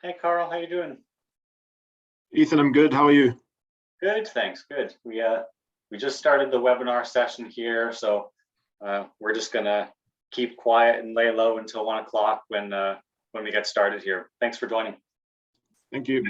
Hey Carl, how you doing? Ethan, I'm good. How are you? Good, thanks. Good. We just started the webinar session here, so we're just gonna keep quiet and lay low until 1 o'clock when we get started here. Thanks for joining. Thank you.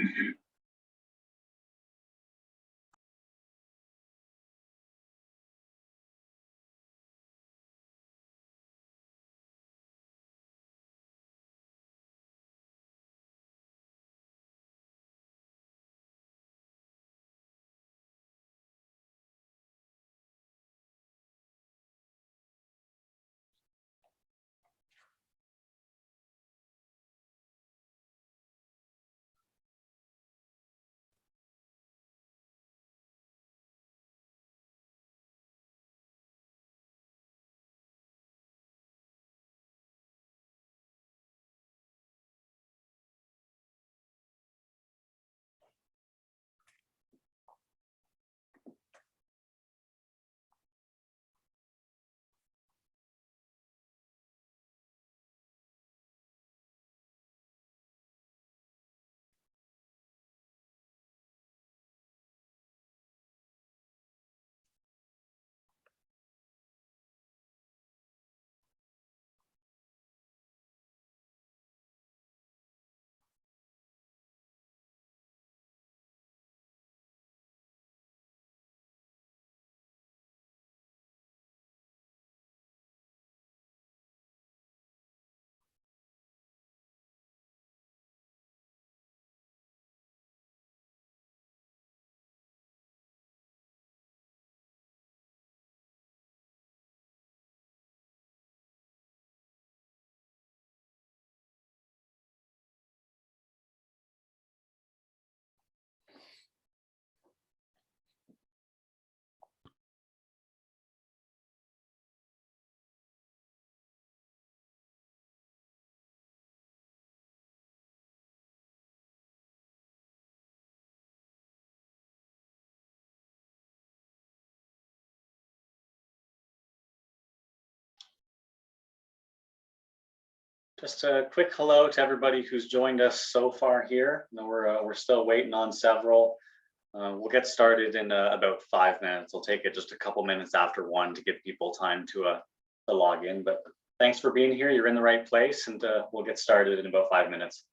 Just a quick hello to everybody who's joined us so far here. No, we're still waiting on several. We'll get started in about 5 minutes. It'll take it just a couple minutes after 1 to give people time to log in. But thanks for being here. You're in the right place, and we'll get started in about 5 minutes.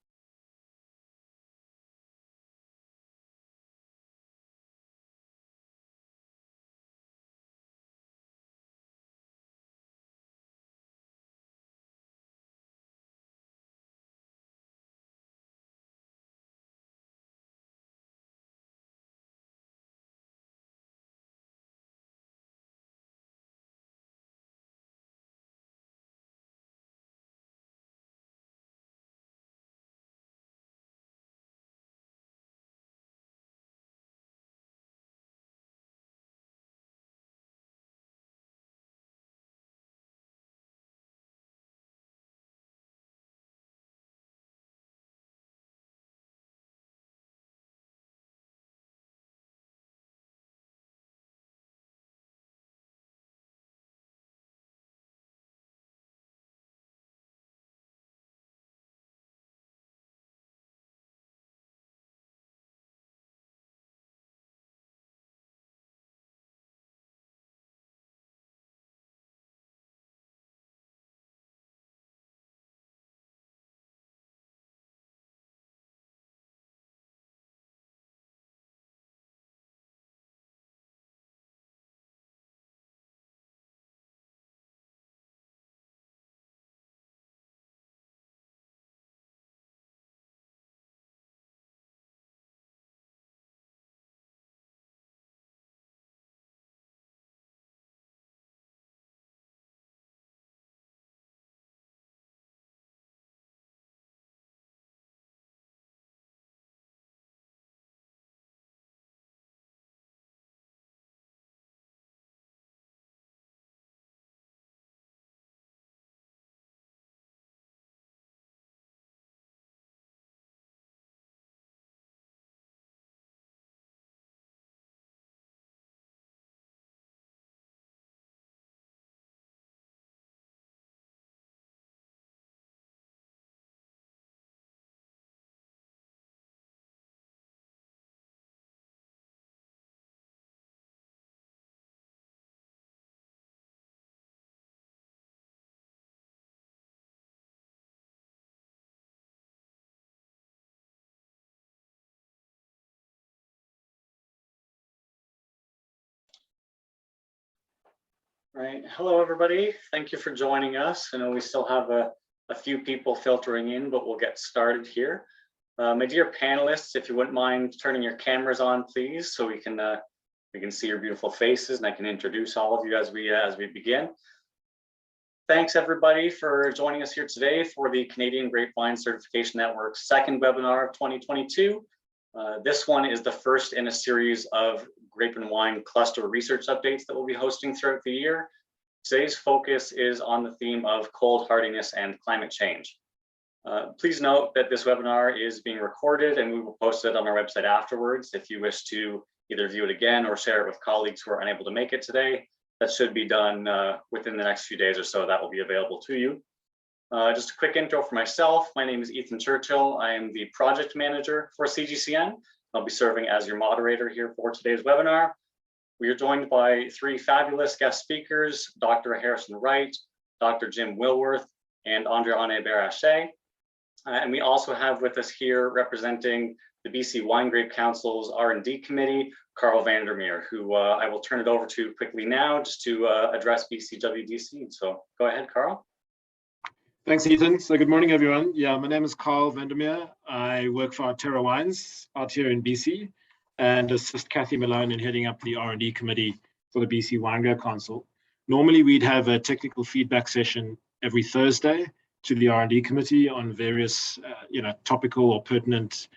Right. Hello, everybody. Thank you for joining us. I know we still have a few people filtering in, but we'll get started here. My dear panelists, if you wouldn't mind turning your cameras on, please, so we can see your beautiful faces and I can introduce all of you as we begin. Thanks, everybody, for joining us here today for the Canadian Grape Wine Certification Network's second webinar of 2022. This one is the first in a series of grape and wine cluster research updates that we'll be hosting throughout the year. Today's focus is on the theme of cold hardiness and climate change. Please note that this webinar is being recorded and we will post it on our website afterwards. If you wish to either view it again or share it with colleagues who are unable to make it today, that should be done within the next few days or so. That will be available to you. Just a quick intro for myself. My name is Ethan Churchill. I am the project manager for CGCN. I'll be serving as your moderator here for today's webinar. We are joined by three fabulous guest speakers, Dr. Harrison Wright, Dr. Jim Willwerth, and Andréanne Hébert-Haché. And we also have with us here representing the BC Wine Grape Council's R&D committee, Carl Vandermeer, who I will turn it over to quickly now just to address BCWDC. So go ahead, Carl. Thanks, Ethan. So good morning, everyone. Yeah, my name is Carl Vandermeer. I work for Terra Wines out here in BC and assist Kathy Malone in heading up the R&D committee for the BC Wine Grape Council. Normally, we'd have a technical feedback session every Thursday to the R&D committee on various, topical or pertinent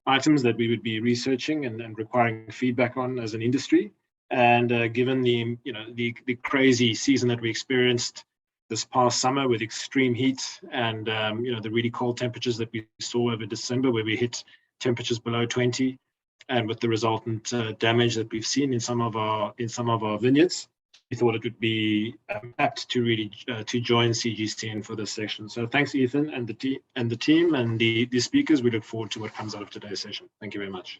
items that we would be researching and requiring feedback on as an industry. And given the crazy season that we experienced this past summer with extreme heat and the really cold temperatures that we saw over December, where we hit temperatures below 20, and with the resultant damage that we've seen in some of our vineyards, we thought it would be apt to really to join CGCN for this session. So thanks, Ethan, and the team and the speakers. We look forward to what comes out of today's session. Thank you very much.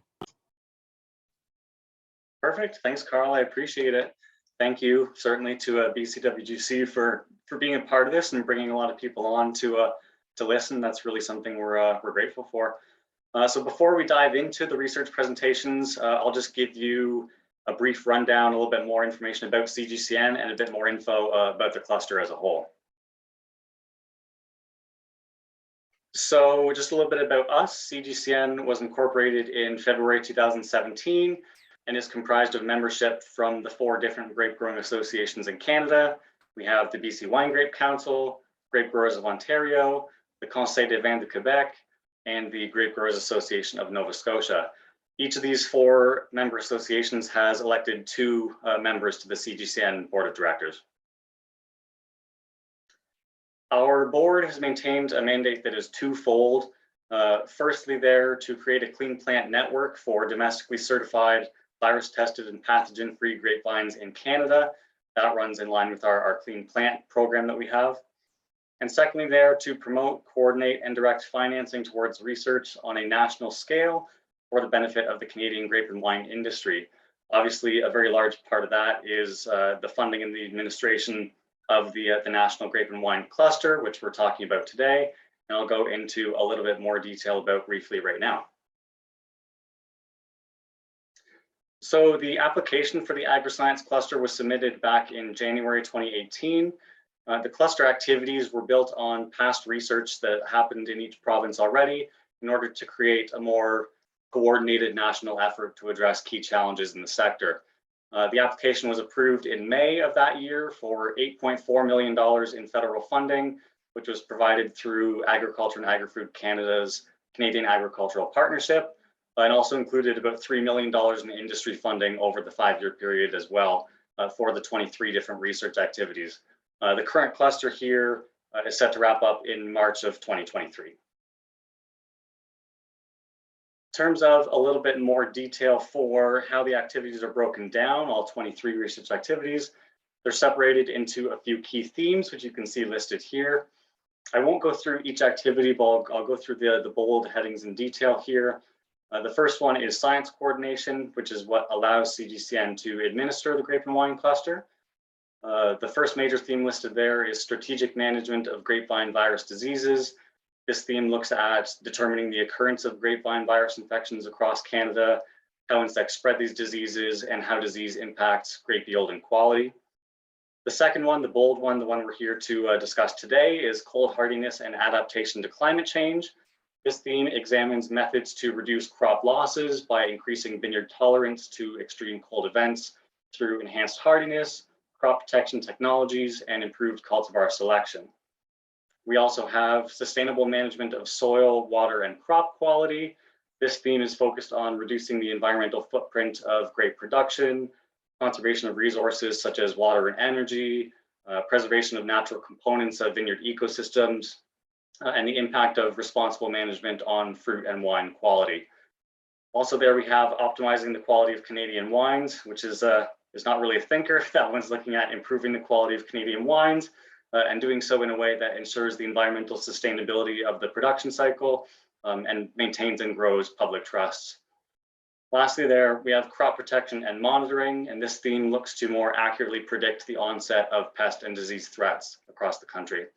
Perfect. Thanks, Carl. I appreciate it. Thank you certainly to BCWGC for being a part of this and bringing a lot of people on to listen. That's really something we're grateful for. So before we dive into the research presentations, I'll just give you a brief rundown, a little bit more information about CGCN and a bit more info about the cluster as a whole. So just a little bit about us. CGCN was incorporated in February 2017 and is comprised of membership from the 4 different grape growing associations in Canada. We have the BC Wine Grape Council, Grape Growers of Ontario, the Conseil des Vins de Québec, and the Grape Growers Association of Nova Scotia. Each of these 4 member associations has elected 2 members to the CGCN Board of Directors. Our board has maintained a mandate that is twofold. Firstly, there to create a clean plant network for domestically certified, virus-tested and pathogen-free grapevines in Canada. That runs in line with our Clean Plant program that we have. And secondly, there to promote, coordinate, and direct financing towards research on a national scale for the benefit of the Canadian grape and wine industry. Obviously, a very large part of that is the funding and the administration of the National Grape and Wine Cluster, which we're talking about today. And I'll go into a little bit more detail about briefly right now. So the application for the AgriScience cluster was submitted back in January 2018. The cluster activities were built on past research that happened in each province already in order to create a more coordinated national effort to address key challenges in the sector. The application was approved in May of that year for $8.4 million in federal funding, which was provided through Agriculture and Agri-Food Canada's Canadian Agricultural Partnership, and also included about $3 million in industry funding over the 5-year period as well for the 23 different research activities. The current cluster here is set to wrap up in March of 2023. In terms of a little bit more detail for how the activities are broken down, all 23 research activities, they're separated into a few key themes, which you can see listed here. I won't go through each activity, but I'll go through the bold headings in detail here. The first one is science coordination, which is what allows CGCN to administer the grape and wine cluster. The first major theme listed there is strategic management of grapevine virus diseases. This theme looks at determining the occurrence of grapevine virus infections across Canada, how insects spread these diseases, and how disease impacts grape yield and quality. The second one, the bold one, the one we're here to discuss today, is cold hardiness and adaptation to climate change. This theme examines methods to reduce crop losses by increasing vineyard tolerance to extreme cold events through enhanced hardiness, crop protection technologies, and improved cultivar selection. We also have sustainable management of soil, water, and crop quality. This theme is focused on reducing the environmental footprint of grape production, conservation of resources such as water and energy, preservation of natural components of vineyard ecosystems, and the impact of responsible management on fruit and wine quality. Also there we have optimizing the quality of Canadian wines, which is not really a thinker. That one's looking at improving the quality of Canadian wines and doing so in a way that ensures the environmental sustainability of the production cycle and maintains and grows public trust. Lastly there, we have crop protection and monitoring, and this theme looks to more accurately predict the onset of pest and disease threats across the country.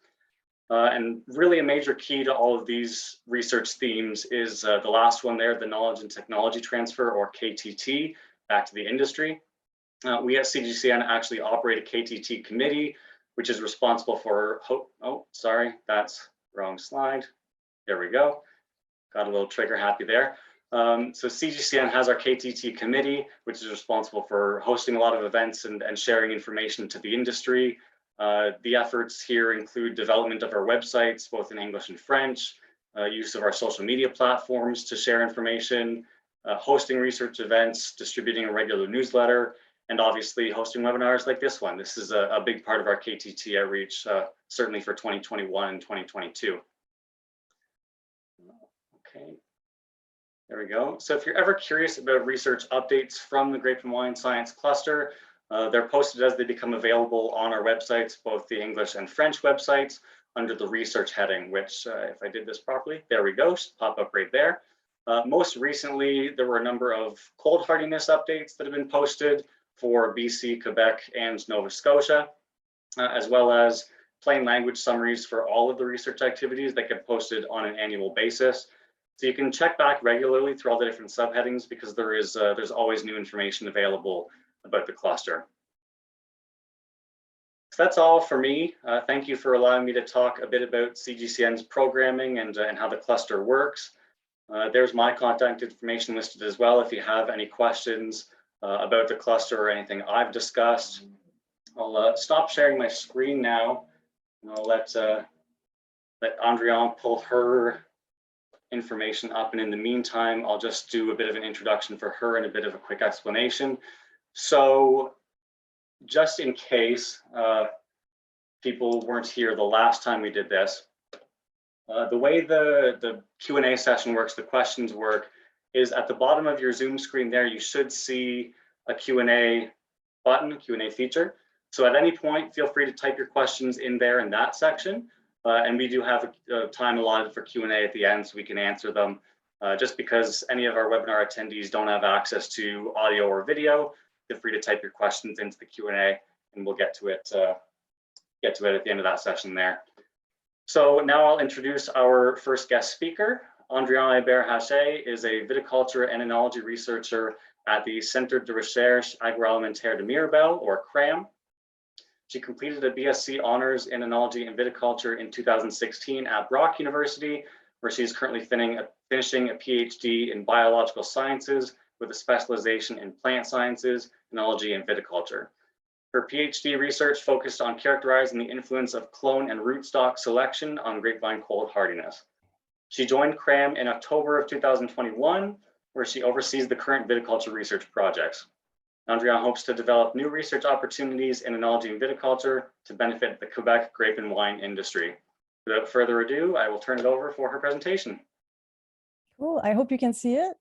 And really a major key to all of these research themes is the last one there, the knowledge and technology transfer, or KTT, back to the industry. We at CGCN actually operate a KTT committee, which is responsible for, oh, sorry, that's wrong slide. There we go. Got a little trigger happy there. So CGCN has our KTT committee, which is responsible for hosting a lot of events and sharing information to the industry. The efforts here include development of our websites, both in English and French, use of our social media platforms to share information, hosting research events, distributing a regular newsletter, and obviously hosting webinars like this one. This is a big part of our KTT outreach, certainly for 2021 and 2022. Okay, there we go. So if you're ever curious about research updates from the Grape and Wine Science Cluster, they're posted as they become available on our websites, both the English and French websites, under the research heading, which if I did this properly, there we go, pop up right there. Most recently, there were a number of cold hardiness updates that have been posted for BC, Quebec, and Nova Scotia, as well as plain language summaries for all of the research activities that get posted on an annual basis. So you can check back regularly through all the different subheadings because there's always new information available about the cluster. So that's all for me. Thank you for allowing me to talk a bit about CGCN's programming and how the cluster works. There's my contact information listed as well if you have any questions about the cluster or anything I've discussed. I'll stop sharing my screen now, and I'll let Andréanne pull her information up, and in the meantime I'll just do a bit of an introduction for her and a bit of a quick explanation. So just in case people weren't here the last time we did this, the way the Q&A session works, the questions work, is at the bottom of your Zoom screen there, you should see a Q&A button, Q&A feature. So at any point, feel free to type your questions in there in that section. And we do have a time allotted for Q&A at the end so we can answer them. Just because any of our webinar attendees don't have access to audio or video, feel free to type your questions into the Q&A and we'll get to it at the end of that session there. So now I'll introduce our first guest speaker. Andréanne Hébert-Haché is a viticulture and enology researcher at the Centre de Recherche Agroalimentaire de Mirabel, or CRAM. She completed a BSc Honors in Enology and Viticulture in 2016 at Brock University, where she's currently finishing a Ph.D. in Biological Sciences with a specialization in Plant Sciences, Enology, and Viticulture. Her Ph.D. research focused on characterizing the influence of clone and rootstock selection on grapevine cold hardiness. She joined CRAM in October of 2021, where she oversees the current viticulture research projects. Andréanne hopes to develop new research opportunities in enology and viticulture to benefit the Quebec grape and wine industry. Without further ado, I will turn it over for her presentation. Cool. I hope you can see it.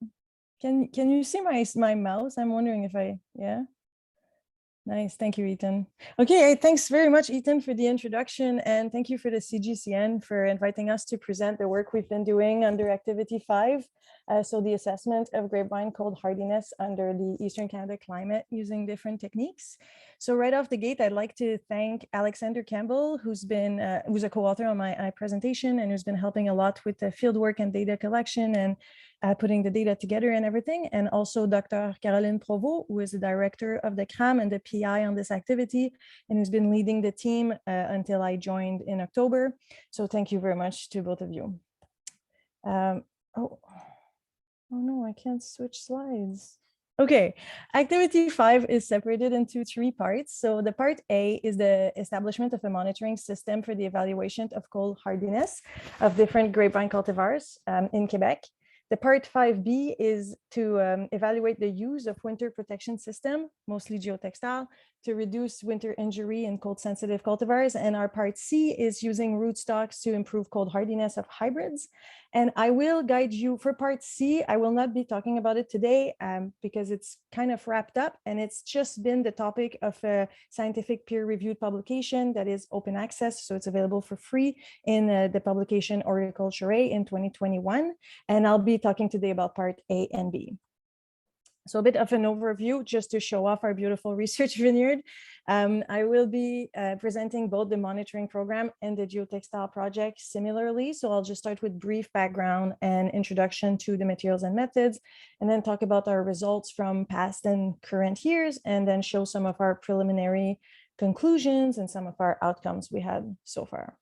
Can you see my mouse? I'm wondering if yeah. Nice. Thank you, Ethan. Okay, thanks very much, Ethan, for the introduction, and thank you for the CGCN for inviting us to present the work we've been doing under Activity 5. So the assessment of grapevine cold hardiness under the Eastern Canada climate using different techniques. So right off the gate, I'd like to thank Alexander Campbell, who's a co-author on my presentation and who's been helping a lot with the fieldwork and data collection and putting the data together and everything, and also Dr. Caroline Provost, who is the director of the CRAM and the PI on this activity, and who's been leading the team until I joined in October. So thank you very much to both of you. Oh no, I can't switch slides. Okay, activity 5 is separated into 3 parts. So the part A is the establishment of a monitoring system for the evaluation of cold hardiness of different grapevine cultivars in Quebec. The part 5B is to evaluate the use of winter protection system, mostly geotextile, to reduce winter injury in cold sensitive cultivars. And our part C is using rootstocks to improve cold hardiness of hybrids. And I will guide you for part C. I will not be talking about it today because it's kind of wrapped up, and it's just been the topic of a scientific peer-reviewed publication that is open access. So it's available for free in the publication Horticulture in 2021. And I'll be talking today about part A and B. So a bit of an overview just to show off our beautiful research vineyard. I will be presenting both the monitoring program and the geotextile project similarly. So I'll just start with brief background and introduction to the materials and methods, and then talk about our results from past and current years, and then show some of our preliminary conclusions and some of our outcomes we had so far.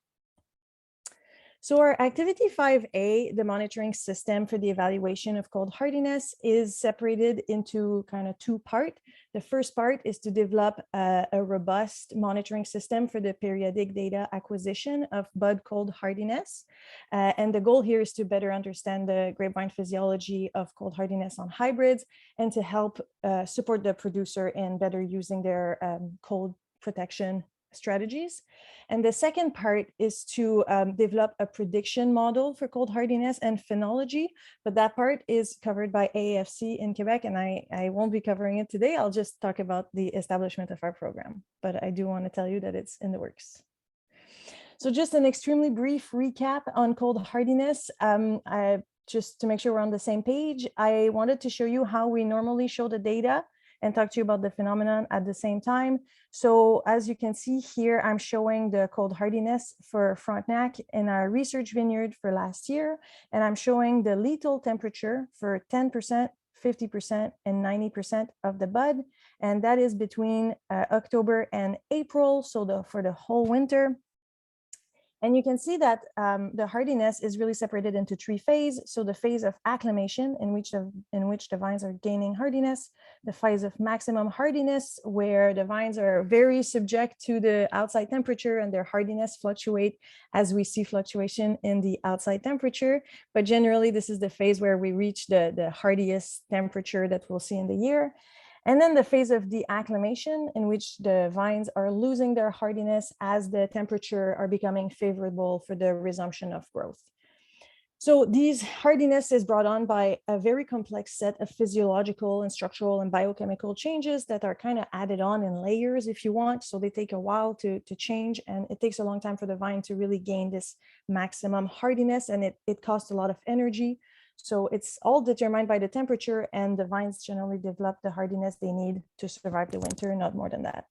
So our activity 5A, the monitoring system for the evaluation of cold hardiness, is separated into kind of 2 parts. The first part is to develop a robust monitoring system for the periodic data acquisition of bud cold hardiness. And the goal here is to better understand the grapevine physiology of cold hardiness on hybrids, and to help support the producer in better using their cold protection strategies. And the second part is to develop a prediction model for cold hardiness and phenology, but that part is covered by AAFC in Quebec, and I won't be covering it today. I'll just talk about the establishment of our program, but I do want to tell you that it's in the works. So just an extremely brief recap on cold hardiness. Just to make sure we're on the same page, I wanted to show you how we normally show the data and talk to you about the phenomenon at the same time. So as you can see here, I'm showing the cold hardiness for Frontenac in our research vineyard for last year. And I'm showing the lethal temperature for 10%, 50%, and 90% of the bud. And that is between October and April, so for the whole winter. And you can see that the hardiness is really separated into 3 phases. So the phase of acclimation, in which the vines are gaining hardiness, the phase of maximum hardiness, where the vines are very subject to the outside temperature and their hardiness fluctuate as we see fluctuation in the outside temperature. But generally, this is the phase where we reach the hardiest temperature that we'll see in the year. And then the phase of deacclimation, in which the vines are losing their hardiness as the temperature are becoming favorable for the resumption of growth. So these hardiness is brought on by a very complex set of physiological and structural and biochemical changes that are kind of added on in layers, if you want. So they take a while to change, and it takes a long time for the vine to really gain this maximum hardiness, and it costs a lot of energy. So it's all determined by the temperature, and the vines generally develop the hardiness they need to survive the winter, not more than that.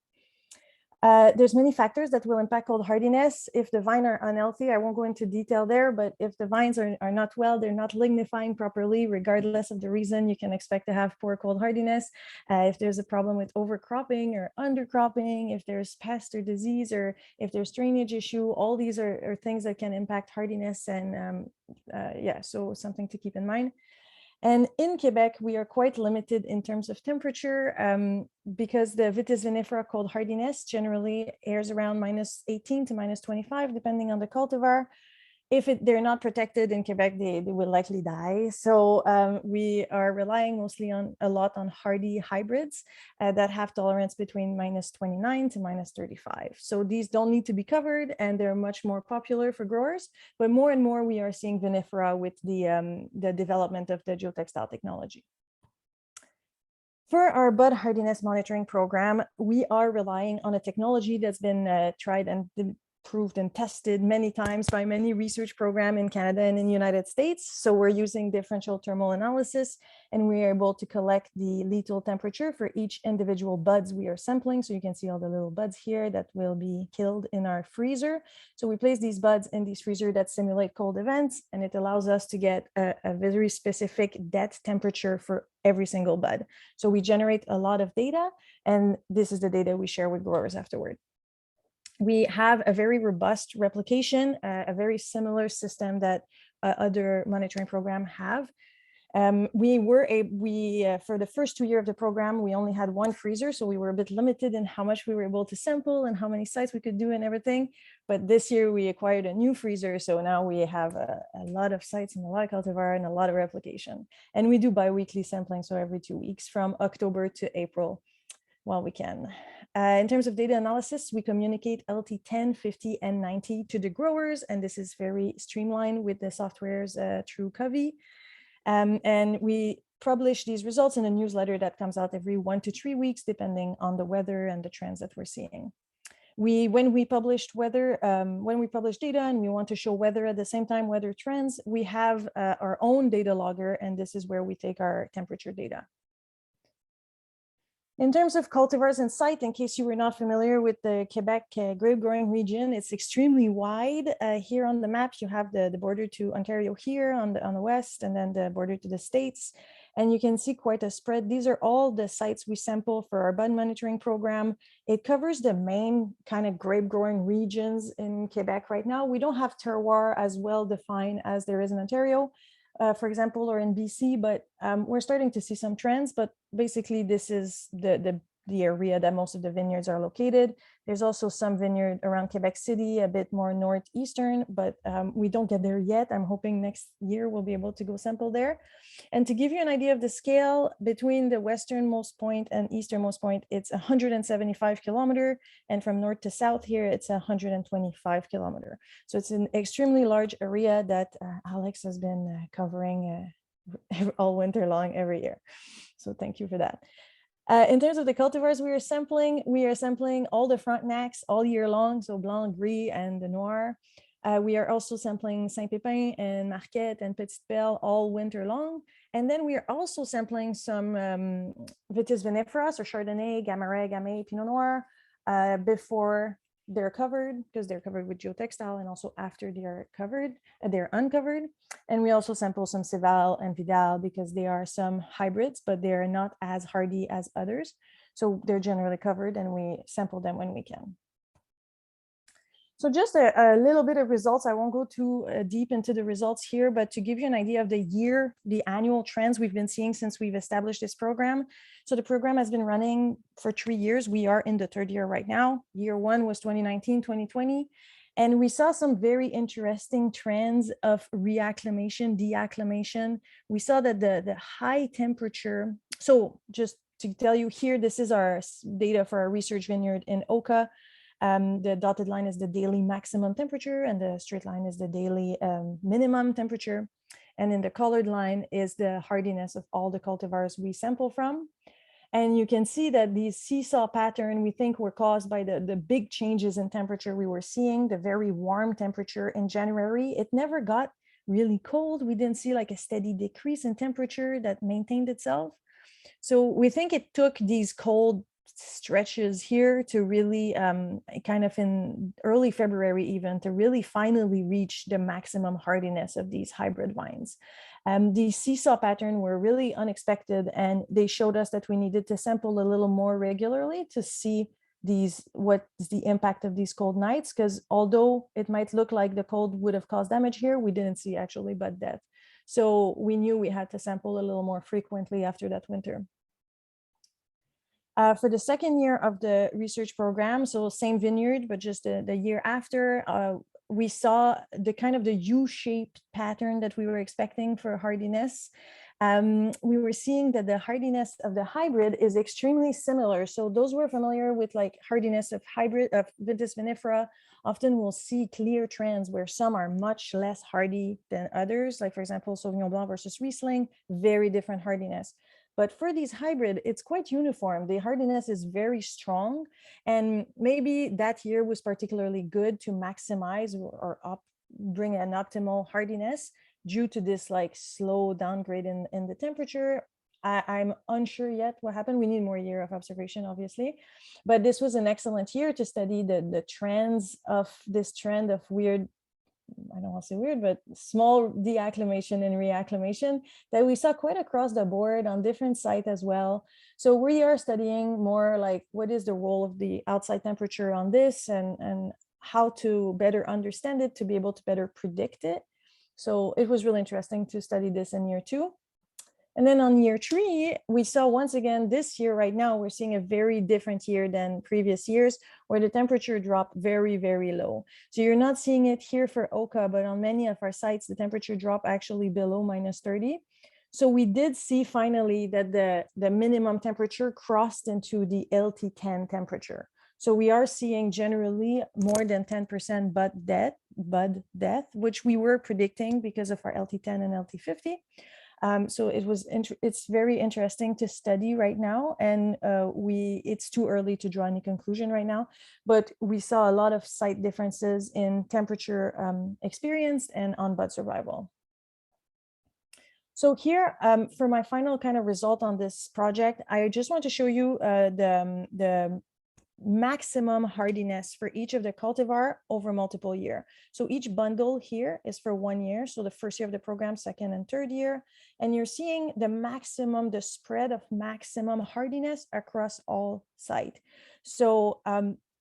There's many factors that will impact cold hardiness. If the vines are unhealthy, I won't go into detail there, but if the vines are not well, they're not lignifying properly, regardless of the reason, you can expect to have poor cold hardiness. If there's a problem with overcropping or undercropping, if there's pest or disease, or if there's drainage issue, all these are things that can impact hardiness, and yeah, so something to keep in mind. And in Quebec, we are quite limited in terms of temperature because the Vitis vinifera cold hardiness generally airs around -18 to -25, depending on the cultivar. If they're not protected in Quebec, they will likely die. So we are relying mostly a lot on hardy hybrids that have tolerance between -29 to -35. So these don't need to be covered, and they're much more popular for growers. But more and more, we are seeing vinifera with the development of the geotextile technology. For our bud hardiness monitoring program, we are relying on a technology that's been tried and proved and tested many times by many research programs in Canada and in the United States. So we're using differential thermal analysis, and we are able to collect the lethal temperature for each individual buds we are sampling. So you can see all the little buds here that will be killed in our freezer. So we place these buds in these freezer that simulate cold events, and it allows us to get a very specific death temperature for every single bud. So we generate a lot of data, and this is the data we share with growers afterward. We have a very robust replication, a very similar system that other monitoring programs have. For the first 2 years of the program, we only had one freezer, so we were a bit limited in how much we were able to sample and how many sites we could do and everything. But this year we acquired a new freezer, so now we have a lot of sites and a lot of cultivar and a lot of replication. And we do bi-weekly sampling, so every 2 weeks from October to April while we can. In terms of data analysis, we communicate LT 10, 50, and 90 to the growers, and this is very streamlined with the softwares through CCOVI. And we publish these results in a newsletter that comes out every 1 to 3 weeks, depending on the weather and the trends that we're seeing. When we publish data and we want to show weather at the same time, weather trends, we have our own data logger, and this is where we take our temperature data. In terms of cultivars and site, in case you were not familiar with the Quebec grape growing region, it's extremely wide. Here on the map, you have the border to Ontario here on the west, and then the border to the States. And you can see quite a spread. These are all the sites we sample for our bud monitoring program. It covers the main kind of grape growing regions in Quebec right now. We don't have terroir as well defined as there is in Ontario, for example, or in BC, but we're starting to see some trends. But basically, this is the area that most of the vineyards are located. There's also some vineyard around Quebec City, a bit more northeastern, but we don't get there yet. I'm hoping next year we'll be able to go sample there. And to give you an idea of the scale, between the westernmost point and easternmost point, it's 175 kilometers, and from north to south here, it's 125 kilometers. So it's an extremely large area that Alex has been covering all winter long every year. So thank you for that. In terms of the cultivars we are sampling all the Frontenacs all year long, so Blanc, Gris, and the Noir. We are also sampling Saint-Pépin and Marquette and Petite Perle all winter long. And then we are also sampling some Vitis vinifera, or Chardonnay, Gamay, Gamay, Pinot Noir, before they're covered, because they're covered with geotextile, and also after they're uncovered. And we also sample some Céval and Vidal because they are some hybrids, but they are not as hardy as others. So they're generally covered, and we sample them when we can. So just a little bit of results. I won't go too deep into the results here, but to give you an idea of the annual trends we've been seeing since we've established this program. So the program has been running for 3 years. We are in the 3rd year right now. Year 1 was 2019, 2020. And we saw some very interesting trends of reacclimation, deacclimation. We saw that the high temperature, so just to tell you here, this is our data for our research vineyard in Oka. The dotted line is the daily maximum temperature, and the straight line is the daily minimum temperature. And then the colored line is the hardiness of all the cultivars we sample from. And you can see that these seesaw pattern we think were caused by the big changes in temperature we were seeing, the very warm temperature in January. It never got really cold. We didn't see like a steady decrease in temperature that maintained itself. So we think it took these cold stretches here to really kind of in early February even to really finally reach the maximum hardiness of these hybrid wines. These seesaw pattern were really unexpected, and they showed us that we needed to sample a little more regularly to see what's the impact of these cold nights, because although it might look like the cold would have caused damage here, we didn't see actually bud death. So we knew we had to sample a little more frequently after that winter. For the 2nd year of the research program, so same vineyard, but just the year after, we saw the kind of the U-shaped pattern that we were expecting for hardiness. We were seeing that the hardiness of the hybrid is extremely similar. So those who are familiar with like hardiness of hybrid of Vitis vinifera, often we'll see clear trends where some are much less hardy than others. Like for example, Sauvignon Blanc versus Riesling, very different hardiness. But for these hybrid, it's quite uniform. The hardiness is very strong. And maybe that year was particularly good to maximize or bring an optimal hardiness due to this like slow downgrade in the temperature. I'm unsure yet what happened. We need more year of observation, obviously. But this was an excellent year to study the trends of this trend of weird, I don't want to say weird, but small deacclimation and reacclimation that we saw quite across the board on different sites as well. So we are studying more like what is the role of the outside temperature on this and how to better understand it to be able to better predict it. So it was really interesting to study this in year 2. And then on year 3, we saw once again this year, right now, we're seeing a very different year than previous years where the temperature dropped very, very low. So you're not seeing it here for Oka, but on many of our sites, the temperature dropped actually below -30. So we did see finally that the minimum temperature crossed into the LT10 temperature. So we are seeing generally more than 10% bud death, which we were predicting because of our LT10 and LT50. So it's very interesting to study right now, and it's too early to draw any conclusion right now, but we saw a lot of site differences in temperature experienced and on bud survival. So here, for my final kind of result on this project, I just want to show you the maximum hardiness for each of the cultivar over multiple year. So each bundle here is for 1 year. So the first year of the program, second and third year. And you're seeing the maximum, the spread of maximum hardiness across all sites. So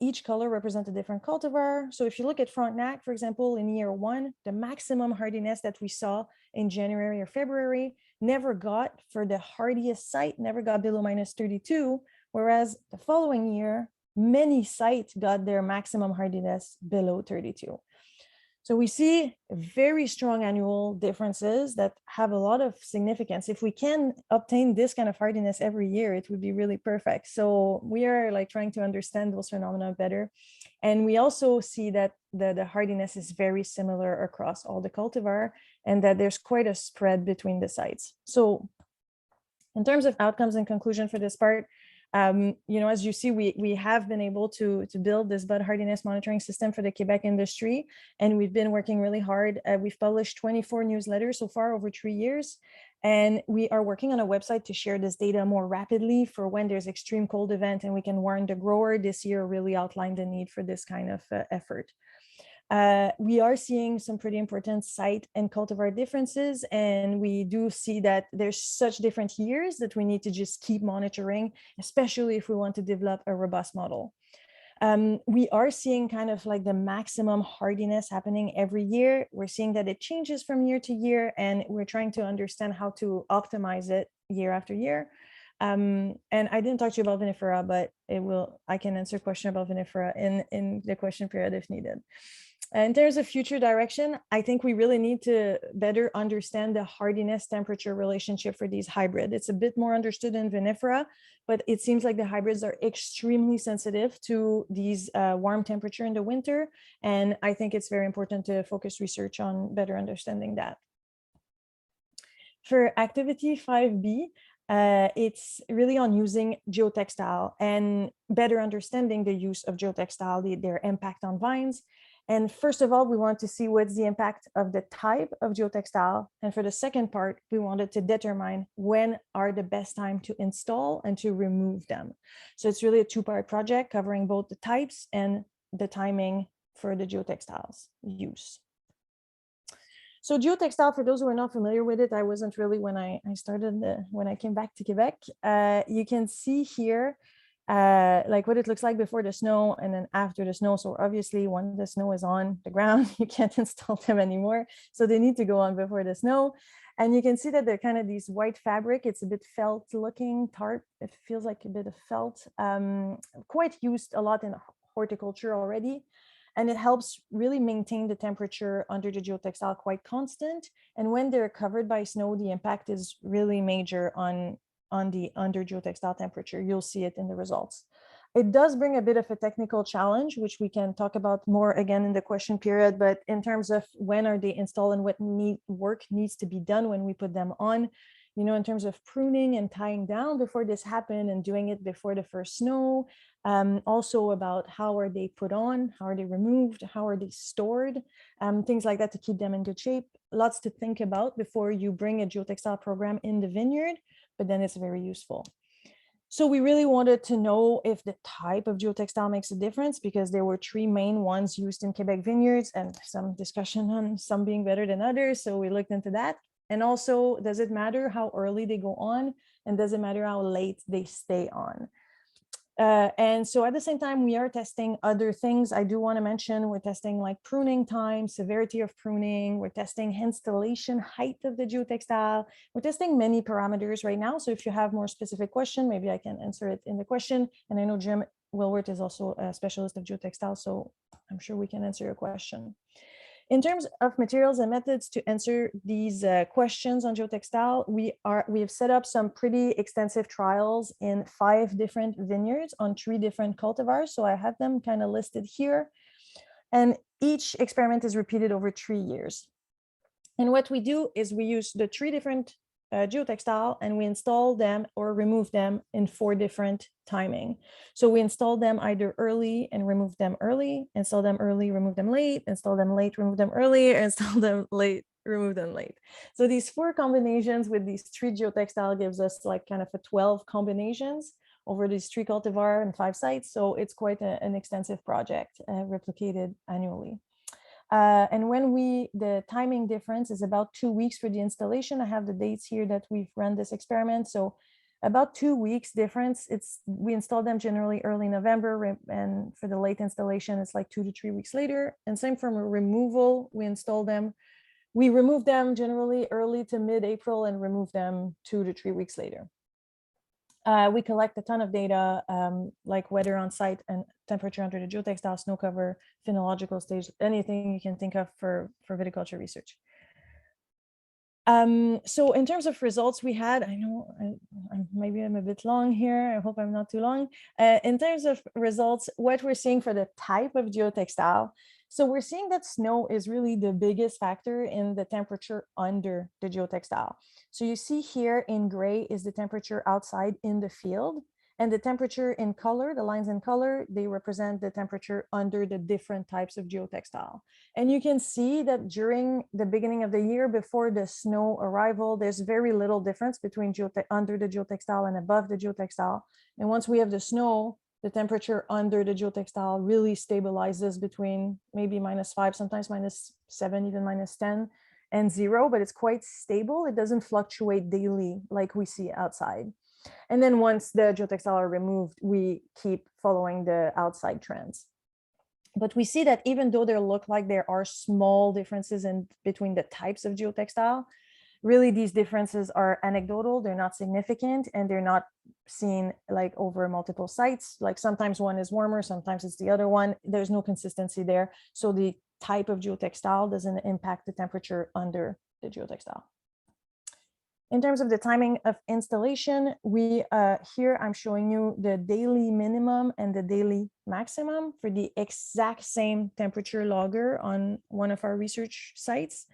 each color represents a different cultivar. So if you look at Frontenac, for example, in year 1, the maximum hardiness that we saw in January or February never got, for the hardiest site, never got below -32, whereas the following year, many sites got their maximum hardiness below 32. So we see very strong annual differences that have a lot of significance. If we can obtain this kind of hardiness every year, it would be really perfect. So we are like trying to understand those phenomena better. And we also see that the hardiness is very similar across all the cultivar and that there's quite a spread between the sites. So in terms of outcomes and conclusion for this part, you know, as you see, we have been able to build this bud hardiness monitoring system for the Quebec industry, and we've been working really hard. We've published 24 newsletters so far over 3 years, and we are working on a website to share this data more rapidly for when there's extreme cold event, and we can warn the grower. This year really outlined the need for this kind of effort. We are seeing some pretty important site and cultivar differences, and we do see that there's such different years that we need to just keep monitoring, especially if we want to develop a robust model. We are seeing kind of like the maximum hardiness happening every year. We're seeing that it changes from year to year, and we're trying to understand how to optimize it year after year. And I didn't talk to you about vinifera, but I can answer a question about vinifera in the question period if needed. In terms of future direction, I think we really need to better understand the hardiness temperature relationship for these hybrids. It's a bit more understood in vinifera, but it seems like the hybrids are extremely sensitive to these warm temperature in the winter. And I think it's very important to focus research on better understanding that. For activity 5B, it's really on using geotextile and better understanding the use of geotextile, their impact on vines. And first of all, we want to see what's the impact of the type of geotextile. And for the second part, we wanted to determine when are the best time to install and to remove them. So it's really a 2-part project covering both the types and the timing for the geotextiles use. So geotextile, for those who are not familiar with it, I wasn't really when I came back to Quebec. You can see here like what it looks like before the snow and then after the snow. So obviously when the snow is on the ground, you can't install them anymore. So they need to go on before the snow. And you can see that they're kind of these white fabric. It's a bit felt looking tarp. It feels like a bit of felt, quite used a lot in horticulture already. And it helps really maintain the temperature under the geotextile quite constant. And when they're covered by snow, the impact is really major on the under geotextile temperature. You'll see it in the results. It does bring a bit of a technical challenge, which we can talk about more again in the question period, but in terms of when are they installed and what work needs to be done when we put them on, you know, in terms of pruning and tying down before this happened and doing it before the first snow. Also about how are they put on, how are they removed, how are they stored, things like that to keep them in good shape. Lots to think about before you bring a geotextile program in the vineyard, but then it's very useful. So we really wanted to know if the type of geotextile makes a difference, because there were 3 main ones used in Quebec vineyards and some discussion on some being better than others. So we looked into that. And also, does it matter how early they go on? And does it matter how late they stay on? And so at the same time, we are testing other things. I do want to mention we're testing like pruning time, severity of pruning. We're testing installation height of the geotextile. We're testing many parameters right now. So if you have more specific question, maybe I can answer it in the question. And I know Jim Willwerth is also a specialist of geotextile, so I'm sure we can answer your question. In terms of materials and methods to answer these questions on geotextile, we have set up some pretty extensive trials in 5 different vineyards on 3 different cultivars. So I have them kind of listed here. And each experiment is repeated over 3 years. And what we do is we use the 3 different geotextile and we install them or remove them in 4 different timing. So we install them either early and remove them early, install them early, remove them late, install them late, remove them early, install them late, remove them late. So these 4 combinations with these 3 geotextile gives us like kind of a 12 combinations over these 3 cultivar and 5 sites. So it's quite an extensive project replicated annually. And when the timing difference is about 2 weeks for the installation. I have the dates here that we've run this experiment. So about 2 weeks difference. We install them generally early November, and for the late installation, it's like 2 to 3 weeks later. And same from a removal, we remove them generally early to mid-April and remove them 2 to 3 weeks later. We collect a ton of data, like weather on site and temperature under the geotextile, snow cover, phenological stage, anything you can think of for viticulture research. So in terms of results we had, I know maybe I'm a bit long here. I hope I'm not too long. In terms of results, what we're seeing for the type of geotextile, so we're seeing that snow is really the biggest factor in the temperature under the geotextile. So you see here in gray is the temperature outside in the field, and the temperature in color, the lines in color, they represent the temperature under the different types of geotextile. And you can see that during the beginning of the year before the snow arrival, there's very little difference between under the geotextile and above the geotextile. And once we have the snow, the temperature under the geotextile really stabilizes between maybe -5, sometimes -7, even -10 and 0, but it's quite stable. It doesn't fluctuate daily like we see outside. And then once the geotextile are removed, we keep following the outside trends. But we see that even though there look like there are small differences between the types of geotextile, really these differences are anecdotal, they're not significant, and they're not seen like over multiple sites. Like sometimes one is warmer, sometimes it's the other one. There's no consistency there. So the type of geotextile doesn't impact the temperature under the geotextile. In terms of the timing of installation, here I'm showing you the daily minimum and the daily maximum for the exact same temperature logger on one of our research sites.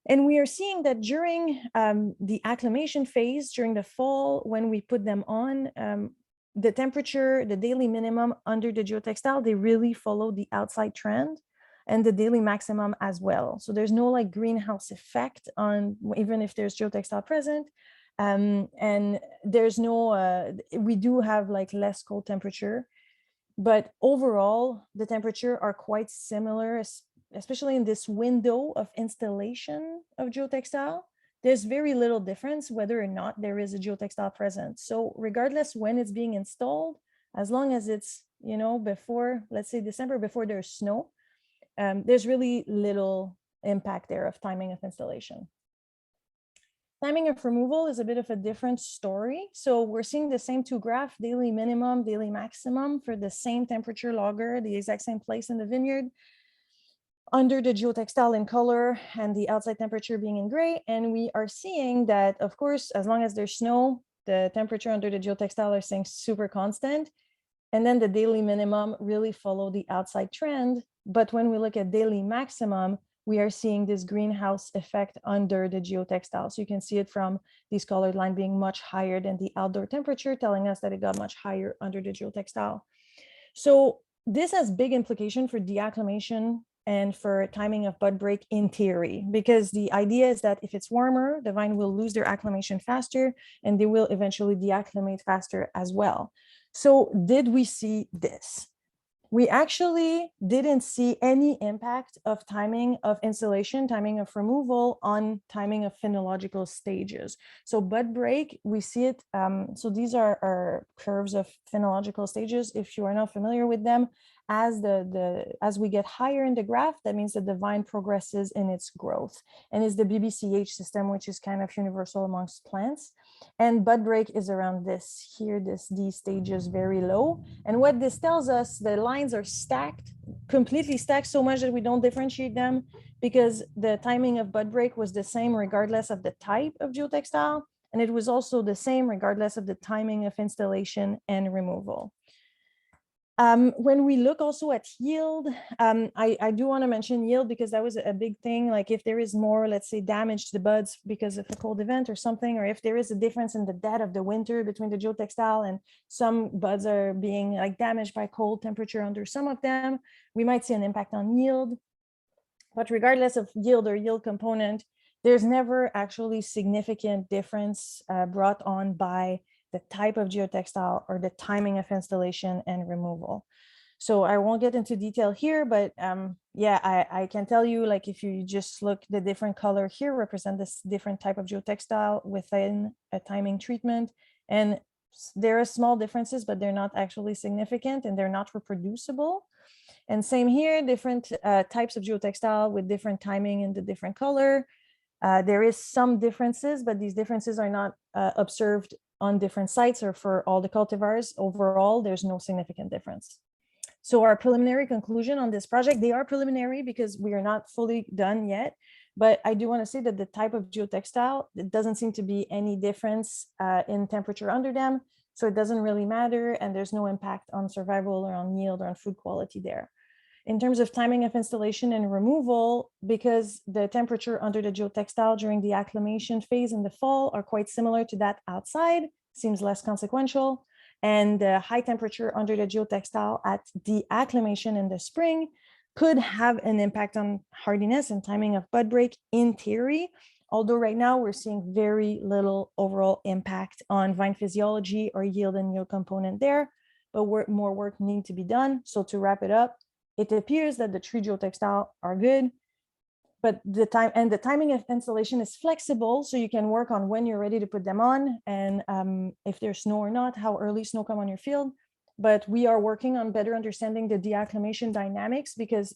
And we are seeing that during the acclimation phase, during the fall, when we put them on, the temperature, the daily minimum under the geotextile, they really follow the outside trend, and the daily maximum as well. So there's no like greenhouse effect on, even if there's geotextile present. And there's no, we do have like less cold temperature, but overall the temperature are quite similar, especially in this window of installation of geotextile. There's very little difference whether or not there is a geotextile present. So regardless when it's being installed, as long as it's, you know, before, let's say December, before there's snow, there's really little impact there of timing of installation. Timing of removal is a bit of a different story. So we're seeing the same 2 graphs, daily minimum, daily maximum for the same temperature logger, the exact same place in the vineyard, under the geotextile in color and the outside temperature being in gray. And we are seeing that, of course, as long as there's snow, the temperature under the geotextile are staying super constant. And then the daily minimum really follow the outside trend. But when we look at daily maximum, we are seeing this greenhouse effect under the geotextile. So you can see it from these colored line being much higher than the outdoor temperature, telling us that it got much higher under the geotextile. So this has big implication for deacclimation and for timing of bud break in theory, because the idea is that if it's warmer, the vine will lose their acclimation faster and they will eventually deacclimate faster as well. So did we see this? We actually didn't see any impact of timing of installation, timing of removal on timing of phenological stages. So bud break, we see it. So these are our curves of phenological stages. If you are not familiar with them, as we get higher in the graph, that means that the vine progresses in its growth, and is the BBCH system, which is kind of universal amongst plants. And bud break is around this here, these stages very low. And what this tells us, the lines are stacked, completely stacked so much that we don't differentiate them, because the timing of bud break was the same regardless of the type of geotextile. And it was also the same regardless of the timing of installation and removal. When we look also at yield, I do want to mention yield because that was a big thing. Like if there is more, let's say, damage to the buds because of a cold event or something, or if there is a difference in the dead of the winter between the geotextile and some buds are being like damaged by cold temperature under some of them, we might see an impact on yield. But regardless of yield or yield component, there's never actually significant difference brought on by the type of geotextile or the timing of installation and removal. So I won't get into detail here, but yeah, I can tell you, like, if you just look, the different color here represent this different type of geotextile within a timing treatment. And there are small differences, but they're not actually significant and they're not reproducible. And same here, different types of geotextile with different timing and the different color. There is some differences, but these differences are not observed on different sites or for all the cultivars. Overall, there's no significant difference. So our preliminary conclusion on this project, they are preliminary because we are not fully done yet, but I do want to say that the type of geotextile, it doesn't seem to be any difference in temperature under them. So it doesn't really matter, and there's no impact on survival or on yield or on food quality there. In terms of timing of installation and removal, because the temperature under the geotextile during the acclimation phase in the fall are quite similar to that outside, seems less consequential. And the high temperature under the geotextile at the acclimation in the spring could have an impact on hardiness and timing of bud break in theory. Although right now we're seeing very little overall impact on vine physiology or yield and yield component there, but more work needs to be done. So to wrap it up, it appears that the tree geotextile are good, but the timing of installation is flexible, so you can work on when you're ready to put them on, and if there's snow or not, how early snow come on your field. But we are working on better understanding the deacclimation dynamics because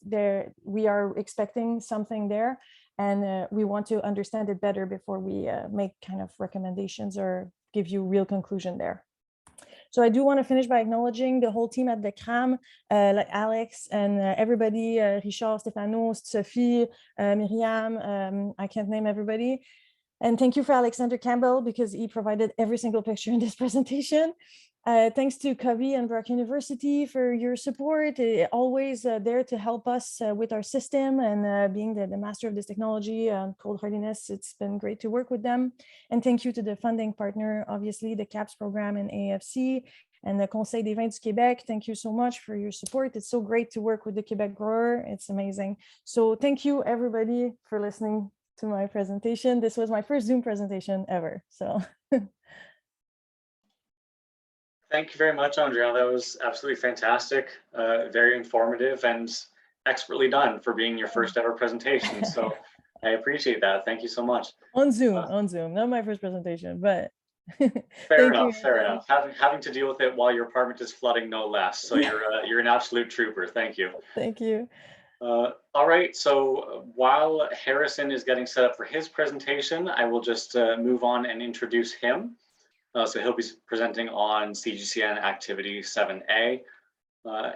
we are expecting something there, and we want to understand it better before we make kind of recommendations or give you real conclusion there. So I do want to finish by acknowledging the whole team at the CRAM, like Alex and everybody, Richard, Stefano, Sophie, Miriam, I can't name everybody. And thank you for Alexander Campbell because he provided every single picture in this presentation. Thanks to CCOVI and Brock University for your support, always there to help us with our system and being the master of this technology, called Hardiness. It's been great to work with them. And thank you to the funding partner, obviously the CAPS program and AAFC and the Conseil des Vins du Québec. Thank you so much for your support. It's so great to work with the Quebec grower. It's amazing. So thank you everybody for listening to my presentation. This was my first Zoom presentation ever. So. Thank you very much, Andréanne. That was absolutely fantastic, very informative and expertly done for being your first ever presentation. So I appreciate that. Thank you so much. On Zoom, not my first presentation, but fair enough. Having to deal with it while your apartment is flooding, no less. So you're an absolute trooper. Thank you. Thank you. All right. So while Harrison is getting set up for his presentation, I will just move on and introduce him. So he'll be presenting on CGCN Activity 7A.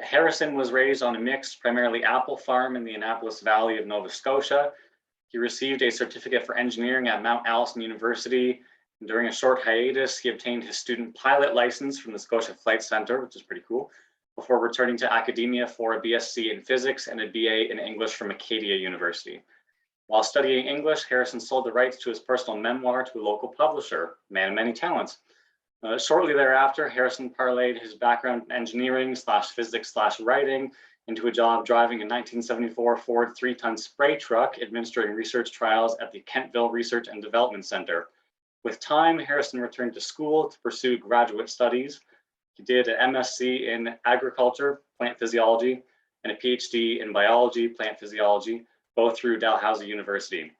Harrison was raised on a mixed, primarily apple farm in the Annapolis Valley of Nova Scotia. He received a certificate for engineering at Mount Allison University. And during a short hiatus, he obtained his student pilot license from the Scotia Flight Center, which is pretty cool, before returning to academia for a BSc in physics and a BA in English from Acadia University. While studying English, Harrison sold the rights to his personal memoir to a local publisher, Man of Many Talents. Shortly thereafter, Harrison parlayed his background in engineering / physics / writing into a job driving a 1974 Ford 3-ton spray truck administering research trials at the Kentville Research and Development Center. With time, Harrison returned to school to pursue graduate studies. He did an MSc in agriculture, plant physiology, and a Ph.D. in biology, plant physiology, both through Dalhousie University.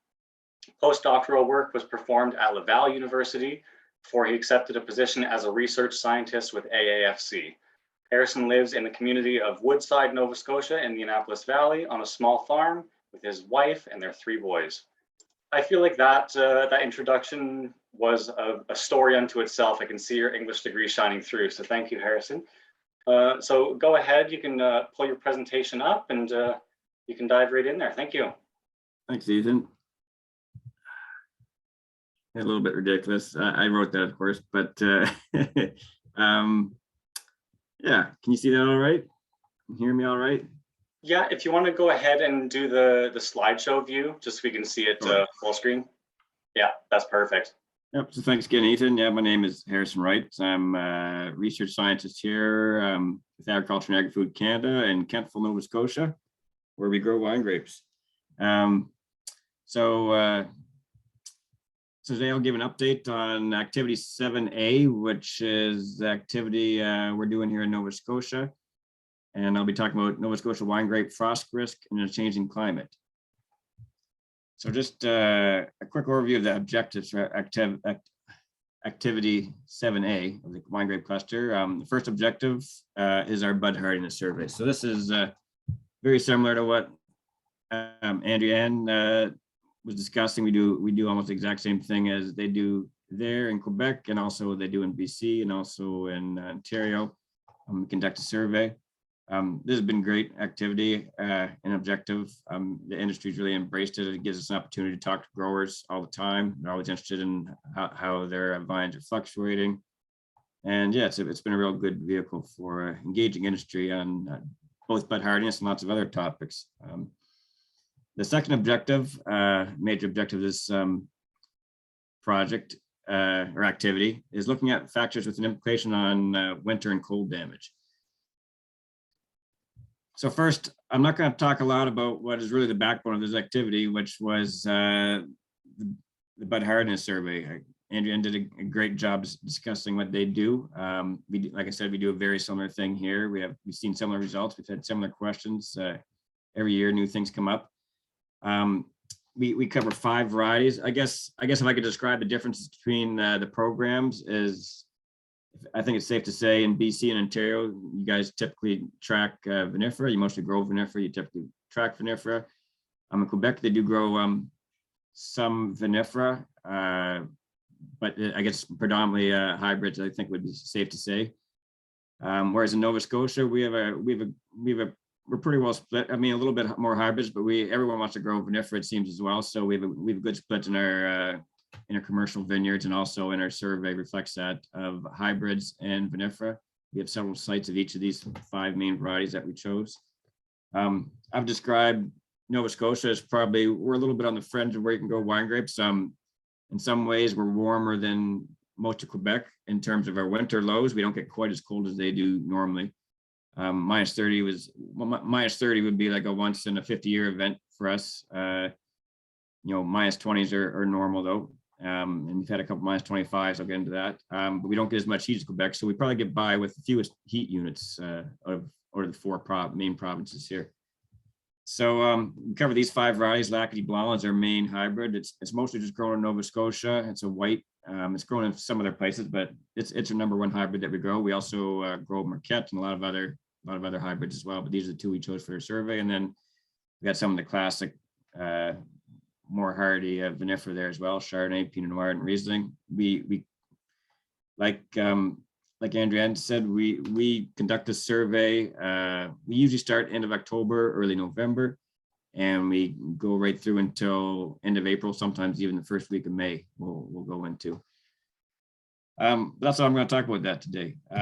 Postdoctoral work was performed at Laval University before he accepted a position as a research scientist with AAFC. Harrison lives in the community of Woodside, Nova Scotia in the Annapolis Valley on a small farm with his wife and their 3 boys. I feel like that introduction was a story unto itself. I can see your English degree shining through, so thank you, Harrison. So go ahead, you can pull your presentation up and you can dive right in there. Thank you. Thanks, Ethan. A little bit ridiculous. I wrote that, of course, but yeah, can you see that all right? Can you hear me all right? Yeah, if you want to go ahead and do the slideshow view, just so we can see it full screen. Yeah, that's perfect. Yep, so thanks again, Ethan. Yeah, my name is Harrison Wright. I'm a research scientist here with Agriculture and Agri-Food Canada in Kentville, Nova Scotia, where we grow wine grapes. So today I'll give an update on activity 7A, which is the activity we're doing here in Nova Scotia. And I'll be talking about Nova Scotia wine grape frost risk in a changing climate. So just a quick overview of the objectives for activity 7A of the wine grape cluster. The first objective is our bud hardiness survey. So this is very similar to what Andréanne was discussing. We do almost the exact same thing as they do there in Quebec, and also they do in BC and also in Ontario. We conduct a survey. This has been great activity and objective. The industry's really embraced it. It gives us an opportunity to talk to growers all the time. They're always interested in how their vines are fluctuating. And yeah, it's been a real good vehicle for engaging industry on both bud hardiness and lots of other topics. The second objective, major objective of this project or activity is looking at factors with an implication on winter and cold damage. So first, I'm not going to talk a lot about what is really the backbone of this activity, which was the bud hardiness survey. Andréanne did a great job discussing what they do. Like I said, we do a very similar thing here. We've seen similar results. We've had similar questions every year. New things come up. We cover 5 varieties. I guess if I could describe the differences between the programs is, I think it's safe to say in BC and Ontario, you guys typically track vinifera. You mostly grow vinifera. You typically track vinifera. In Quebec, they do grow some vinifera, but I guess predominantly hybrids, I think would be safe to say. Whereas in Nova Scotia, we're pretty well split. I mean, a little bit more hybrids, but everyone wants to grow vinifera, it seems, as well. So we have a good split in our commercial vineyards, and also in our survey reflects that of hybrids and vinifera. We have several sites of each of these 5 main varieties that we chose. I've described Nova Scotia as we're a little bit on the fringe of where you can grow wine grapes. In some ways, we're warmer than most of Quebec in terms of our winter lows. We don't get quite as cold as they do normally. Minus 30 would be like a once in a 50-year event for us. Minus 20s are normal though. And we've had a couple minus 25s, I'll get into that. But we don't get as much heat as Quebec, so we probably get by with the fewest heat units out of the 4 main provinces here. So we cover these 5 varieties. Lac-Qui Blanc is our main hybrid. It's mostly just grown in Nova Scotia. It's a white. It's grown in some other places, but it's our #1 hybrid that we grow. We also grow Marquette and a lot of other hybrids as well. But these are the 2 we chose for our survey. And then we got some of the classic, more hardy vinifera there as well: Chardonnay, Pinot Noir, and Riesling. We like Andréanne said, we conduct a survey. We usually start end of October, early November, and we go right through until end of April, sometimes even the first week of May we'll go into. That's all I'm going to talk about that today. So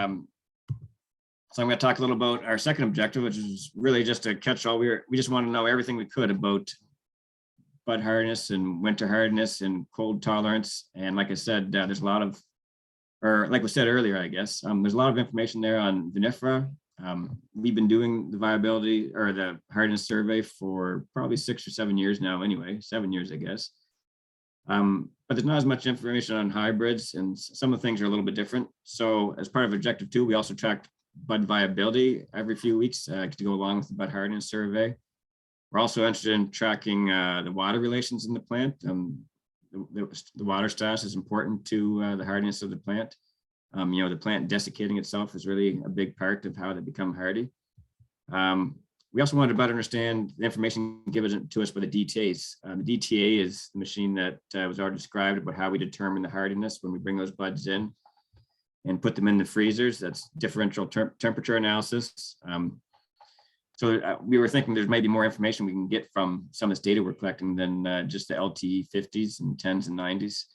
I'm going to talk a little about our second objective, which is really just a catch-all. We just want to know everything we could about bud hardiness and winter hardiness and cold tolerance. And like I said, there's a lot of, or like we said earlier, I guess, there's a lot of information there on vinifera. We've been doing the viability or the hardiness survey for probably 6 or 7 years now anyway, 7 years, I guess. But there's not as much information on hybrids, and some of the things are a little bit different. So as part of Objective 2, we also tracked bud viability every few weeks to go along with the bud hardiness survey. We're also interested in tracking the water relations in the plant. The water status is important to the hardiness of the plant. The plant desiccating itself is really a big part of how they become hardy. We also wanted to better understand the information given to us by the DTAs. The DTA is the machine that was already described about how we determine the hardiness when we bring those buds in and put them in the freezers. That's differential temperature analysis. So we were thinking there's maybe more information we can get from some of this data we're collecting than just the LTE 50s and 10s and 90s.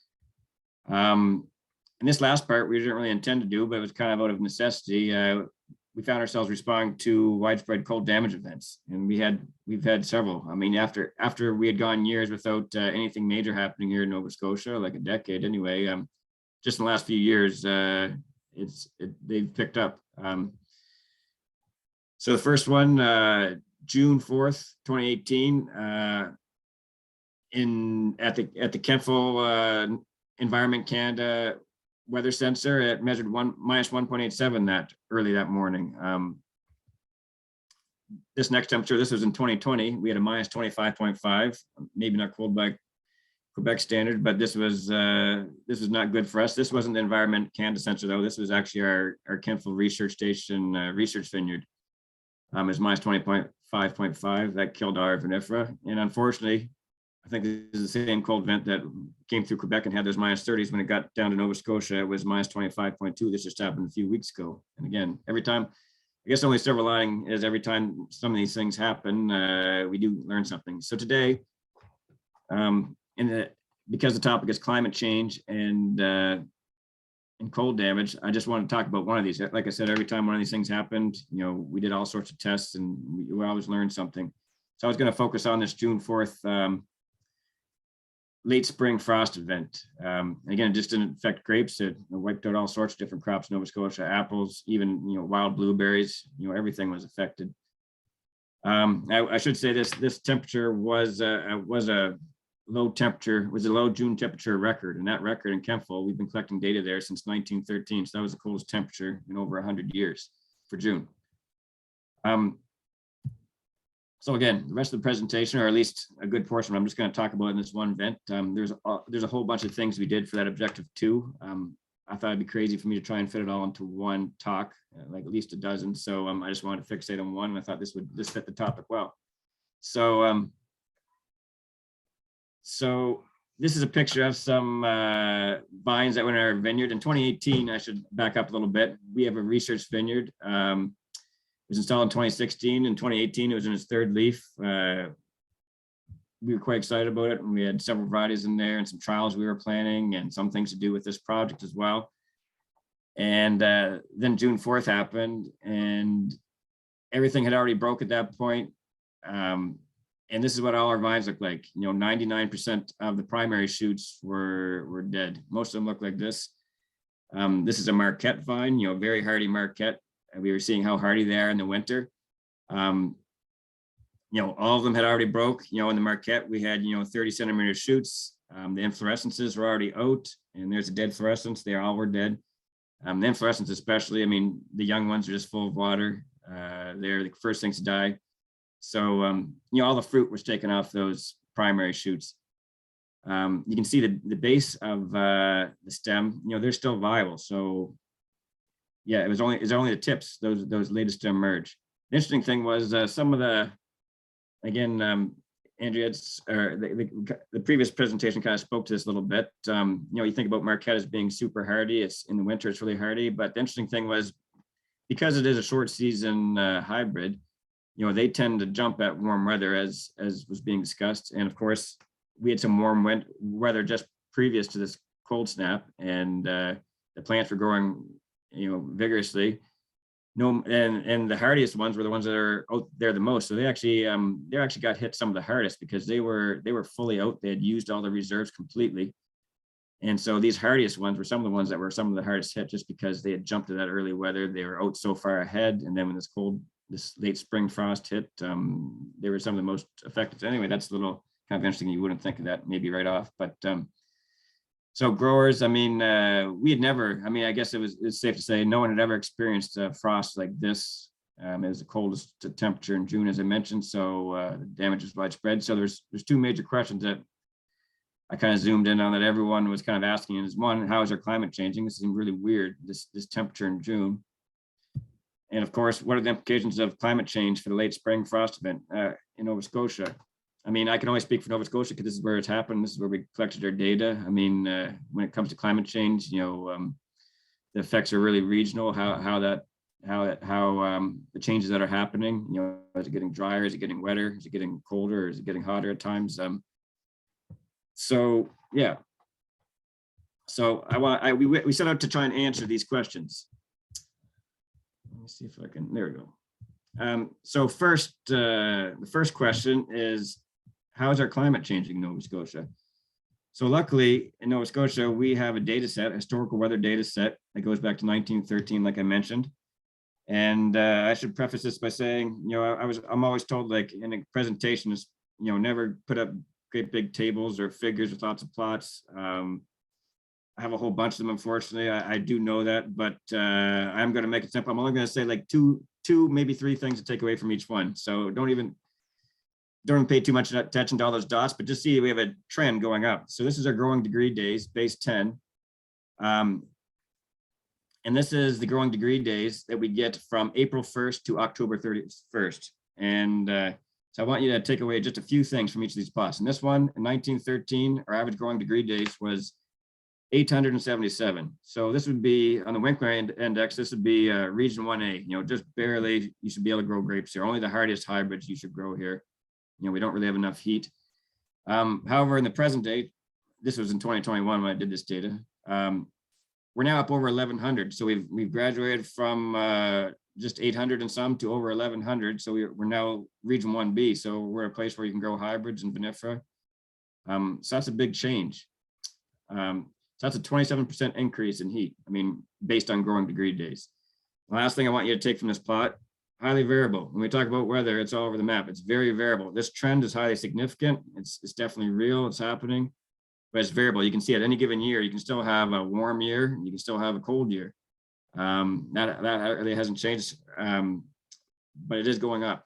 And this last part we didn't really intend to do, but it was kind of out of necessity. We found ourselves responding to widespread cold damage events, and we've had several. I mean, after we had gone years without anything major happening here in Nova Scotia, like a decade anyway, just in the last few years, they've picked up. So the first one, June 4th, 2018, at the Kentville Environment Canada weather sensor, it measured minus 1.87 early that morning. This next temperature, this was in 2020, we had a minus 25.5, maybe not cold by Quebec standard, but this was not good for us. This wasn't the Environment Canada sensor though. This was actually our Kentville Research Station research vineyard. It was minus 20.5.5. That killed our vinifera. And unfortunately, I think this is the same cold vent that came through Quebec and had those minus 30s. When it got down to Nova Scotia, it was minus 25.2. This just happened a few weeks ago. And again, every time, I guess only silver lining is every time some of these things happen, we do learn something. So today, because the topic is climate change and cold damage, I just want to talk about one of these. Like I said, every time one of these things happened, we did all sorts of tests and we always learned something. So I was going to focus on this June 4th late spring frost event. Again, it just didn't affect grapes. It wiped out all sorts of different crops, Nova Scotia, apples, even wild blueberries. Everything was affected. I should say this temperature was a low temperature, was a low June temperature record, and that record in Kentville, we've been collecting data there since 1913. So that was the coldest temperature in over 100 years for June. So again, the rest of the presentation, or at least a good portion, I'm just going to talk about in this one event. There's a whole bunch of things we did for that Objective 2. I thought it'd be crazy for me to try and fit it all into one talk, like at least a dozen. So I just wanted to fixate on one, and I thought this fit the topic well. So this is a picture of some vines that were in our vineyard in 2018. I should back up a little bit. We have a research vineyard. It was installed in 2016. In 2018, it was in its third leaf. We were quite excited about it, and we had several varieties in there and some trials we were planning and some things to do with this project as well. And then June 4th happened, and everything had already broke at that point. And this is what all our vines look like. 99% of the primary shoots were dead. Most of them look like this. This is a Marquette vine, very hardy Marquette. We were seeing how hardy they are in the winter. All of them had already broke. In the Marquette, we had 30 centimeter shoots. The inflorescences were already out, and there's a dead fluorescence. They all were dead. The inflorescence especially, the young ones are just full of water. They're the first things to die. So, all the fruit was taken off those primary shoots. You can see the base of the stem, they're still viable. So yeah, it was only the tips, those latest to emerge. The interesting thing was some of the, again, Andrea's, the previous presentation kind of spoke to this a little bit. You think about Marquette as being super hardy. It's in the winter, it's really hardy. But the interesting thing was, because it is a short season hybrid, they tend to jump at warm weather, as was being discussed. And of course, we had some warm weather just previous to this cold snap, and the plants were growing, vigorously. no, and the hardiest ones were the ones that are out there the most. So they actually got hit some of the hardest because they were fully out. They had used all the reserves completely. And so these hardiest ones were some of the ones that were some of the hardest hit just because they had jumped to that early weather. They were out so far ahead. And then when this late spring frost hit, they were some of the most affected. So anyway, that's a little kind of interesting. You wouldn't think of that maybe right off, but so growers, I mean, we had never, I mean, I guess it's safe to say no one had ever experienced frost like this. It was the coldest temperature in June, as I mentioned, so the damage is widespread. So there's two major questions that I kind of zoomed in on that everyone was kind of asking is one, how is our climate changing? This seemed really weird, this temperature in June. And of course, what are the implications of climate change for the late spring frost event in Nova Scotia? I mean, I can only speak for Nova Scotia because this is where it's happened. This is where we collected our data. I mean, when it comes to climate change, you know, the effects are really regional. How the changes that are happening. You know, is it getting drier? Is it getting wetter? Is it getting colder? Is it getting hotter at times? So yeah. So we set out to try and answer these questions. Let me see if I can. There we go. So first, the first question is, how is our climate changing in Nova Scotia? So luckily in Nova Scotia, we have a data set, a historical weather data set that goes back to 1913, like I mentioned. And I should preface this by saying, you know, I'm always told, like in a presentation, is, you know, never put up great big tables or figures with lots of plots. I have a whole bunch of them, unfortunately. I do know that, but I'm going to make it simple. I'm only going to say like two, maybe three things to take away from each one. So don't pay too much attention to all those dots, but just see we have a trend going up. So this is our growing degree days, base 10. And this is the growing degree days that we get from April 1st to October 31st. And so I want you to take away just a few things from each of these plots. And this one, in 1913, our average growing degree days was 877. So this would be on the Winkler index, this would be region 1A, you know, just barely you should be able to grow grapes here. Only the hardiest hybrids you should grow here. You know, we don't really have enough heat. However, in the present day, this was in 2021 when I did this data, we're now up over 1100. So we've graduated from just 800 and some to over 1100. So we're now region 1B. So we're a place where you can grow hybrids and vinifera. So that's a big change. So that's a 27% increase in heat. I mean, based on growing degree days. The last thing I want you to take from this plot, highly variable. When we talk about weather, it's all over the map. It's very variable. This trend is highly significant. It's definitely real. It's happening, but it's variable. You can see at any given year, you can still have a warm year, and you can still have a cold year. That really hasn't changed, but it is going up.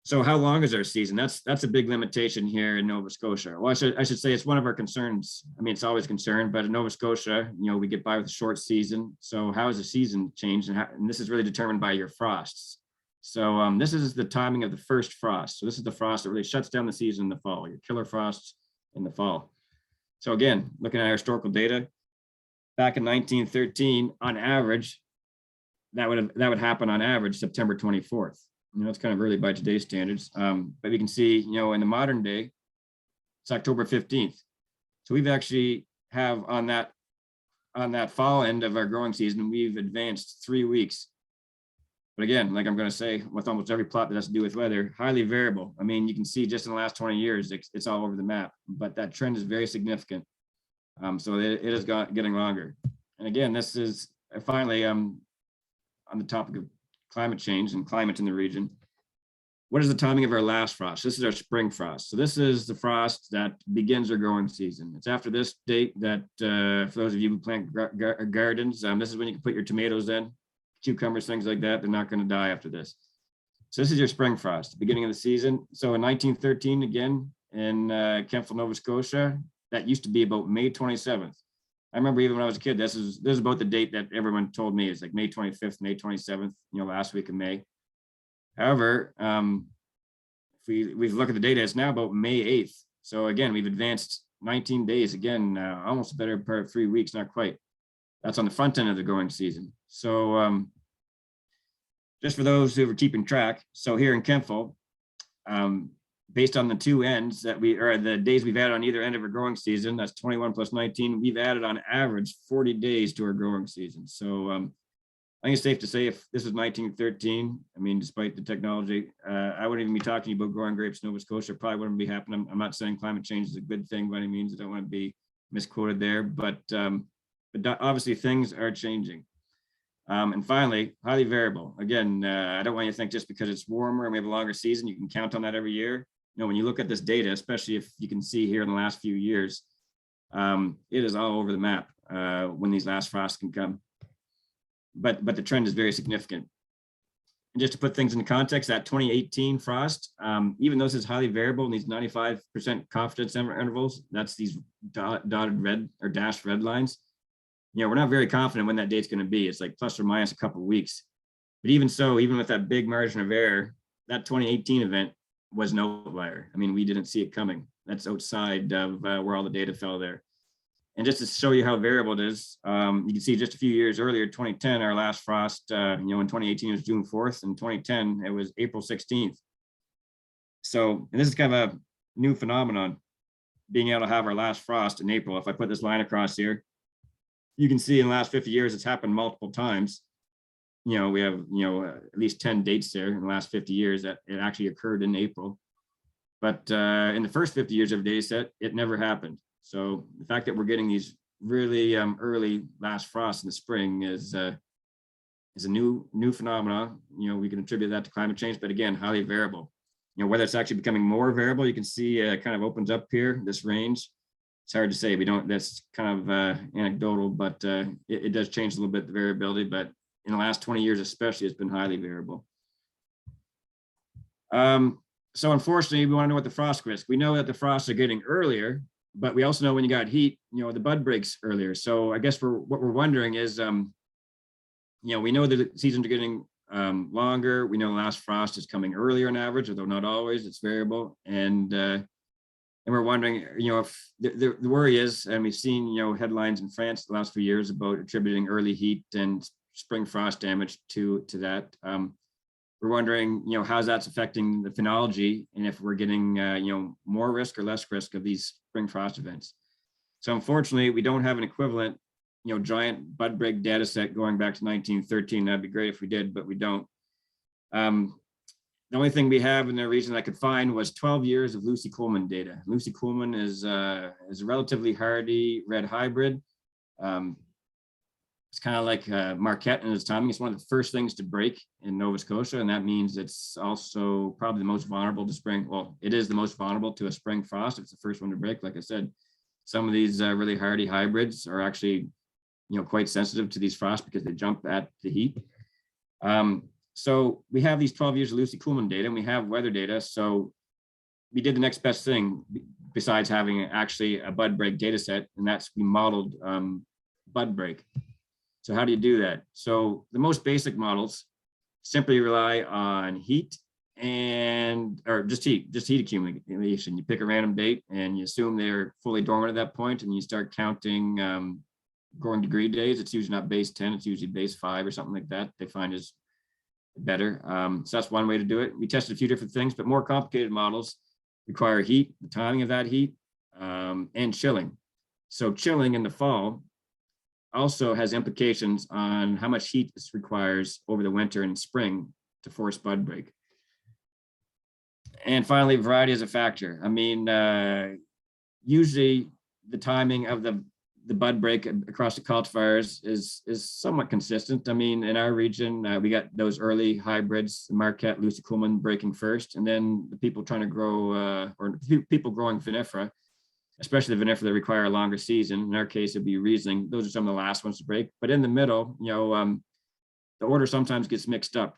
So how long is our season? That's a big limitation here in Nova Scotia. Well, I should say it's one of our concerns. I mean, it's always a concern, but in Nova Scotia, you know, we get by with a short season. So how has the season changed? And this is really determined by your frosts. So this is the timing of the first frost. So this is the frost that really shuts down the season in the fall, your killer frosts in the fall. So again, looking at our historical data, back in 1913, on average, that would happen on average September 24th. You know, it's kind of early by today's standards, but we can see, you know, in the modern day, it's October 15th. So we've actually have on that fall end of our growing season, we've advanced 3 weeks. But again, like I'm going to say, with almost every plot that has to do with weather, highly variable. I mean, you can see just in the last 20 years, it's all over the map, but that trend is very significant. So it is getting longer. And again, this is finally on the topic of climate change and climate in the region. What is the timing of our last frost? This is our spring frost. So this is the frost that begins our growing season. It's after this date that, for those of you who plant gardens, this is when you can put your tomatoes in, cucumbers, things like that. They're not going to die after this. So this is your spring frost, beginning of the season. So in 1913, again, in Kentville, Nova Scotia, that used to be about May 27th. I remember even when I was a kid, this is about the date that everyone told me is like May 25th, May 27th, you know, last week of May. However, if we look at the data, it's now about May 8th. So again, we've advanced 19 days, again, almost a better part of 3 weeks, not quite. That's on the front end of the growing season. So just for those who are keeping track, so here in Kentville, based on the two ends that the days we've added on either end of our growing season, that's 21 plus 19, we've added on average 40 days to our growing season. So I think it's safe to say if this was 1913, I mean, despite the technology, I wouldn't even be talking about growing grapes in Nova Scotia. Probably wouldn't be happening. I'm not saying climate change is a good thing by any means. I don't want to be misquoted there, but obviously things are changing. And finally, highly variable. Again, I don't want you to think just because it's warmer and we have a longer season, you can count on that every year. You know, when you look at this data, especially if you can see here in the last few years, it is all over the map when these last frosts can come. But the trend is very significant. And just to put things into context, that 2018 frost, even though this is highly variable in these 95% confidence intervals, that's these dotted red or dashed red lines. You know, we're not very confident when that date's going to be. It's like plus or minus a couple of weeks. But even so, even with that big margin of error, that 2018 event was an outlier. I mean, we didn't see it coming. That's outside of where all the data fell there. And just to show you how variable it is, you can see just a few years earlier, 2010, our last frost, you know, in 2018 was June 4th, and 2010, it was April 16th. So, and this is kind of a new phenomenon, being able to have our last frost in April. If I put this line across here, you can see in the last 50 years, it's happened multiple times. You know, we have, you know, at least 10 dates there in the last 50 years that it actually occurred in April. But in the first 50 years of data set, it never happened. So the fact that we're getting these really early last frosts in the spring is a new phenomenon. You know, we can attribute that to climate change, but again, highly variable. You know, whether it's actually becoming more variable, you can see it kind of opens up here, this range. It's hard to say. We don't, that's kind of anecdotal, but it does change a little bit, the variability, but in the last 20 years, especially, it's been highly variable. So unfortunately, we want to know what the frost risk. We know that the frosts are getting earlier, but we also know when you got heat, you know, the bud breaks earlier. So I guess what we're wondering is, you know, we know that the seasons are getting longer. We know the last frost is coming earlier on average, although not always, it's variable. And we're wondering, you know, if the worry is, and we've seen, you know, headlines in France the last few years about attributing early heat and spring frost damage to that. We're wondering, you know, how that's affecting the phenology, and if we're getting, you know, more risk or less risk of these spring frost events. So unfortunately, we don't have an equivalent, you know, giant bud break data set going back to 1913. That'd be great if we did, but we don't. The only thing we have in the region I could find was 12 years of Lucy Coleman data. Lucy Coleman is a relatively hardy red hybrid. It's kind of like Marquette in its timing. It's one of the first things to break in Nova Scotia, and that means it's also probably the most vulnerable to spring. Well, it is the most vulnerable to a spring frost. It's the first one to break. Like I said, some of these really hardy hybrids are actually, you know, quite sensitive to these frosts because they jump at the heat. So we have these 12 years of Lucy Coleman data, and we have weather data. So we did the next best thing besides having actually a bud break data set, and that's we modeled bud break. So how do you do that? So the most basic models simply rely on heat or just heat accumulation. You pick a random date and you assume they're fully dormant at that point, and you start counting growing degree days. It's usually not base 10, it's usually base 5 or something like that. They find is better. So that's one way to do it. We tested a few different things, but more complicated models require heat, the timing of that heat, and chilling. So chilling in the fall also has implications on how much heat this requires over the winter and spring to force bud break. And finally, variety is a factor. I mean, usually the timing of the bud break across the cultivars is somewhat consistent. I mean, in our region, we got those early hybrids, Marquette, Lucy Coleman breaking first, and then the people trying to grow, or people growing vinifera, especially the vinifera that require a longer season. In our case, it'd be Riesling. Those are some of the last ones to break. But in the middle, you know, the order sometimes gets mixed up.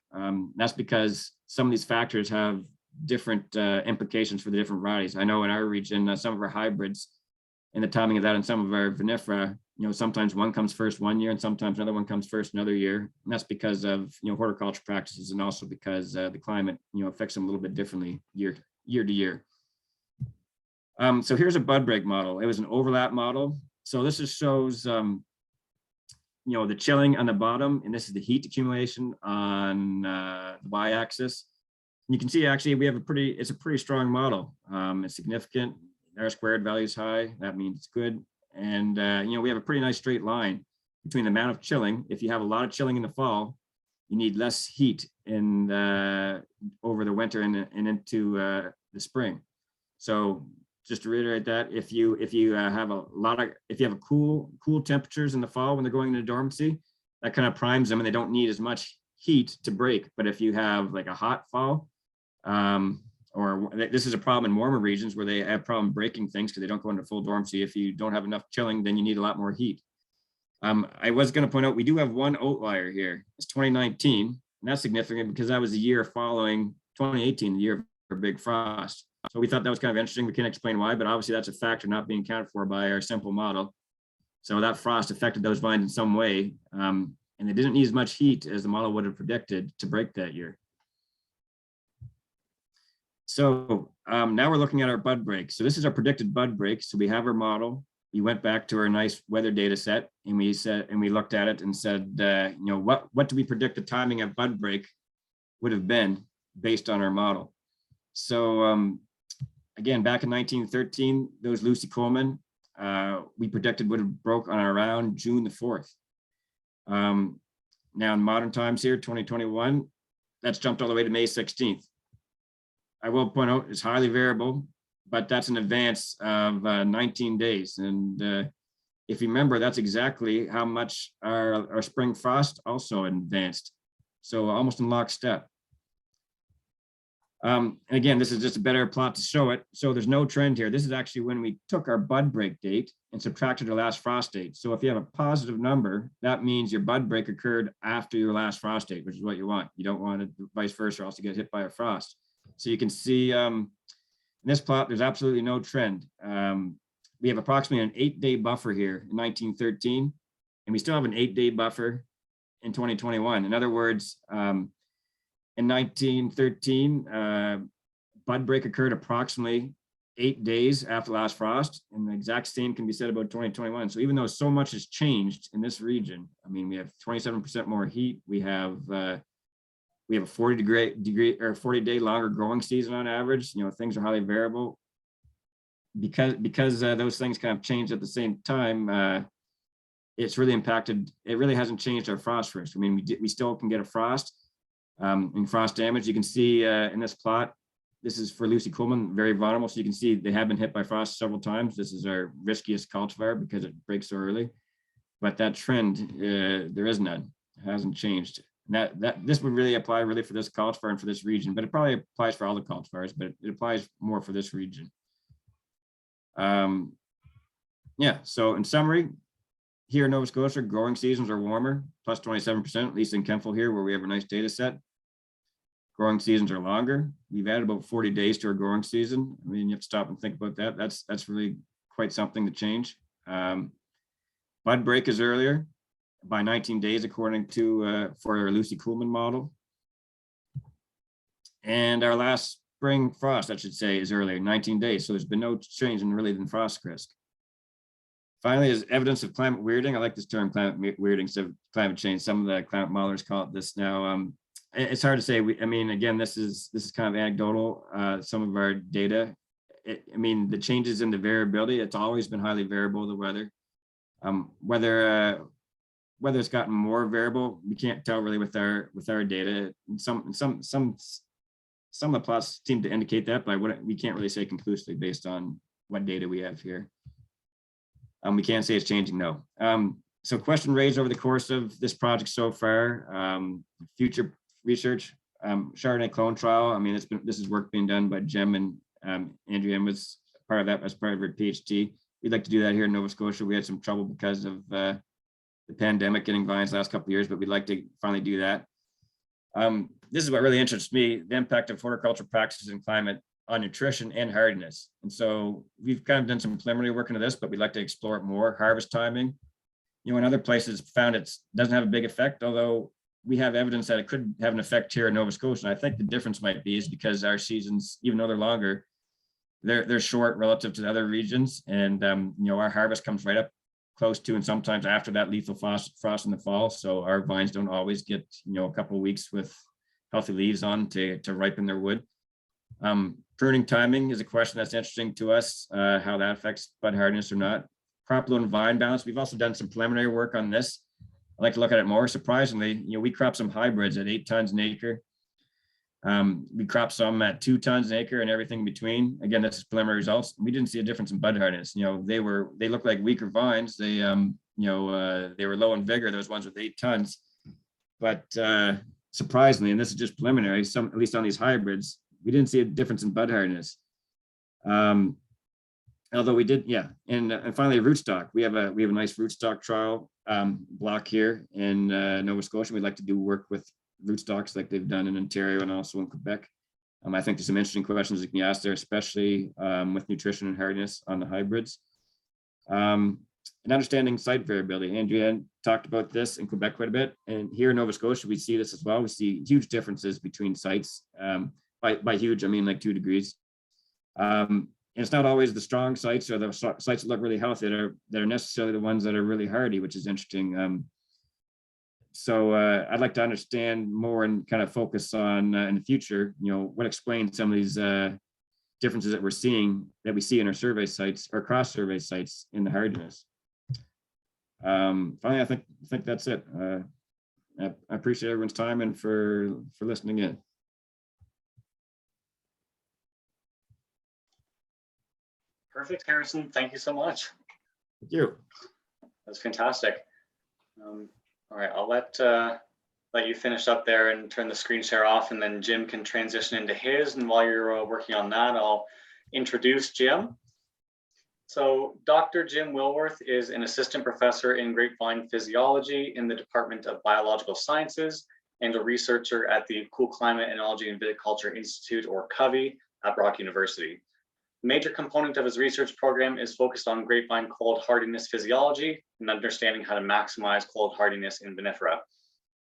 That's because some of these factors have different implications for the different varieties. I know in our region, some of our hybrids and the timing of that and some of our vinifera, you know, sometimes one comes first one year and sometimes another one comes first another year. And that's because of, you know, horticulture practices, and also because the climate, you know, affects them a little bit differently year to year. So here's a bud break model. It was an overlap model. So this just shows, you know, the chilling on the bottom, and this is the heat accumulation on the y-axis. You can see actually we have it's a pretty strong model. It's significant. R squared value is high. That means it's good. And, you know, we have a pretty nice straight line. between the amount of chilling. If you have a lot of chilling in the fall, you need less heat in over the winter and into the spring. So just to reiterate that, if you have cool temperatures in the fall when they're going into dormancy, that kind of primes them and they don't need as much heat to break. But if you have like a hot fall, or this is a problem in warmer regions where they have problem breaking things because they don't go into full dormancy. If you don't have enough chilling, then you need a lot more heat. I was going to point out, we do have one outlier here. It's 2019, and that's significant because that was the year following 2018, the year of big frost. So we thought that was kind of interesting. We can't explain why, but obviously that's a factor not being accounted for by our simple model. So that frost affected those vines in some way, and they didn't need as much heat as the model would have predicted to break that year. So now we're looking at our bud break. So this is our predicted bud break. So we have our model. We went back to our nice weather data set and we looked at it and said, what do we predict the timing of bud break would have been based on our model? So again, back in 1913, those Lucy Coleman, we predicted would have broke on around June the 4th. Now in modern times here, 2021, that's jumped all the way to May 16th. I will point out it's highly variable, but that's an advance of 19 days. And if you remember, that's exactly how much our spring frost also advanced. So almost in lockstep. And again, this is just a better plot to show it. So there's no trend here. This is actually when we took our bud break date and subtracted our last frost date. So if you have a positive number, that means your bud break occurred after your last frost date, which is what you want. You don't want it vice versa, or else you get hit by a frost. So you can see in this plot, there's absolutely no trend. We have approximately an 8-day buffer here in 1913, and we still have an 8-day buffer in 2021. In other words, in 1913, bud break occurred approximately 8 days after last frost, and the exact same can be said about 2021. So even though so much has changed in this region, I mean, we have 27% more heat. We have a 40-day longer growing season on average. Things are highly variable. Because those things kind of changed at the same time. It's really impacted. It really hasn't changed our frost risk. I mean, we still can get a frost and frost damage. You can see in this plot, this is for Lucy Coleman, very vulnerable. So you can see they have been hit by frost several times. This is our riskiest cultivar because it breaks so early. But that trend, there is none. It hasn't changed. This would really apply for this cultivar and for this region, but it probably applies for all the cultivars, but it applies more for this region. Yeah, so in summary, here in Nova Scotia, growing seasons are warmer, plus 27%, at least in Kentville here, where we have a nice data set. Growing seasons are longer. We've added about 40 days to our growing season. I mean, you have to stop and think about that. That's really quite something to change. Bud break is earlier by 19 days, according to for our Lucy Coleman model. And our last spring frost, I should say, is earlier, 19 days. So there's been no change in really the frost risk. Finally, is evidence of climate weirding. I like this term, climate weirding, so climate change. Some of the climate modelers call it this now. It's hard to say. I mean, again, this is kind of anecdotal. Some of our data. I mean, the changes in the variability. It's always been highly variable. The weather, whether it's gotten more variable, we can't tell really with our data. Some of the plots seem to indicate that, but we can't really say conclusively based on what data we have here. We can't say it's changing, no. So question raised over the course of this project so far, future research, Chardonnay clone trial. I mean, this is work being done by Jim and Andréanne was part of that as part of her Ph.D. We'd like to do that here in Nova Scotia. We had some trouble because of the pandemic getting vines the last couple of years, but we'd like to finally do that. This is what really interests me, the impact of horticulture practices and climate on nutrition and hardiness. And so we've kind of done some preliminary work into this, but we'd like to explore it more. Harvest timing, in other places found it doesn't have a big effect, although we have evidence that it could have an effect here in Nova Scotia. And I think the difference might be is because our seasons, even though they're longer, they're short relative to the other regions. And, our harvest comes right up close to, and sometimes after that lethal frost in the fall. So our vines don't always get, a couple of weeks with healthy leaves on to ripen their wood. Pruning timing is a question that's interesting to us, how that affects bud hardiness or not. Crop load and vine balance. We've also done some preliminary work on this. I like to look at it more. Surprisingly, we crop some hybrids at 8 tons an acre. We crop some at 2 tons an acre and everything in between. Again, this is preliminary results. We didn't see a difference in bud hardness. They looked like weaker vines. They were low in vigor, those ones with 8 tons. But surprisingly, and this is just preliminary, at least on these hybrids, we didn't see a difference in bud hardness. Although we did, yeah. And finally, rootstock. We have a nice rootstock trial block here in Nova Scotia. We'd like to do work with rootstocks like they've done in Ontario and also in Quebec. I think there's some interesting questions you can ask there, especially with nutrition and hardiness on the hybrids. And understanding site variability. Andréanne talked about this in Quebec quite a bit. And here in Nova Scotia, we see this as well. We see huge differences between sites. By huge, I mean like 2 degrees. And it's not always the strong sites or the sites that look really healthy that are necessarily the ones that are really hardy, which is interesting. So I'd like to understand more and kind of focus on in the future, what explains some of these differences that we see in our survey sites or cross survey sites in the hardiness. Finally, I think that's it. I appreciate everyone's time and for listening in. Perfect, Harrison. Thank you so much. Thank you. That's fantastic. All right, I'll let you finish up there and turn the screen share off, and then Jim can transition into his. And while you're working on that, I'll introduce Jim. So Dr. Jim Willwerth is an assistant professor in grapevine physiology in the Department of Biological Sciences and a researcher at the Cool Climate Oenology and Viticulture Institute, or COVI, at Brock University. A major component of his research program is focused on grapevine cold hardiness physiology and understanding how to maximize cold hardiness in vinifera.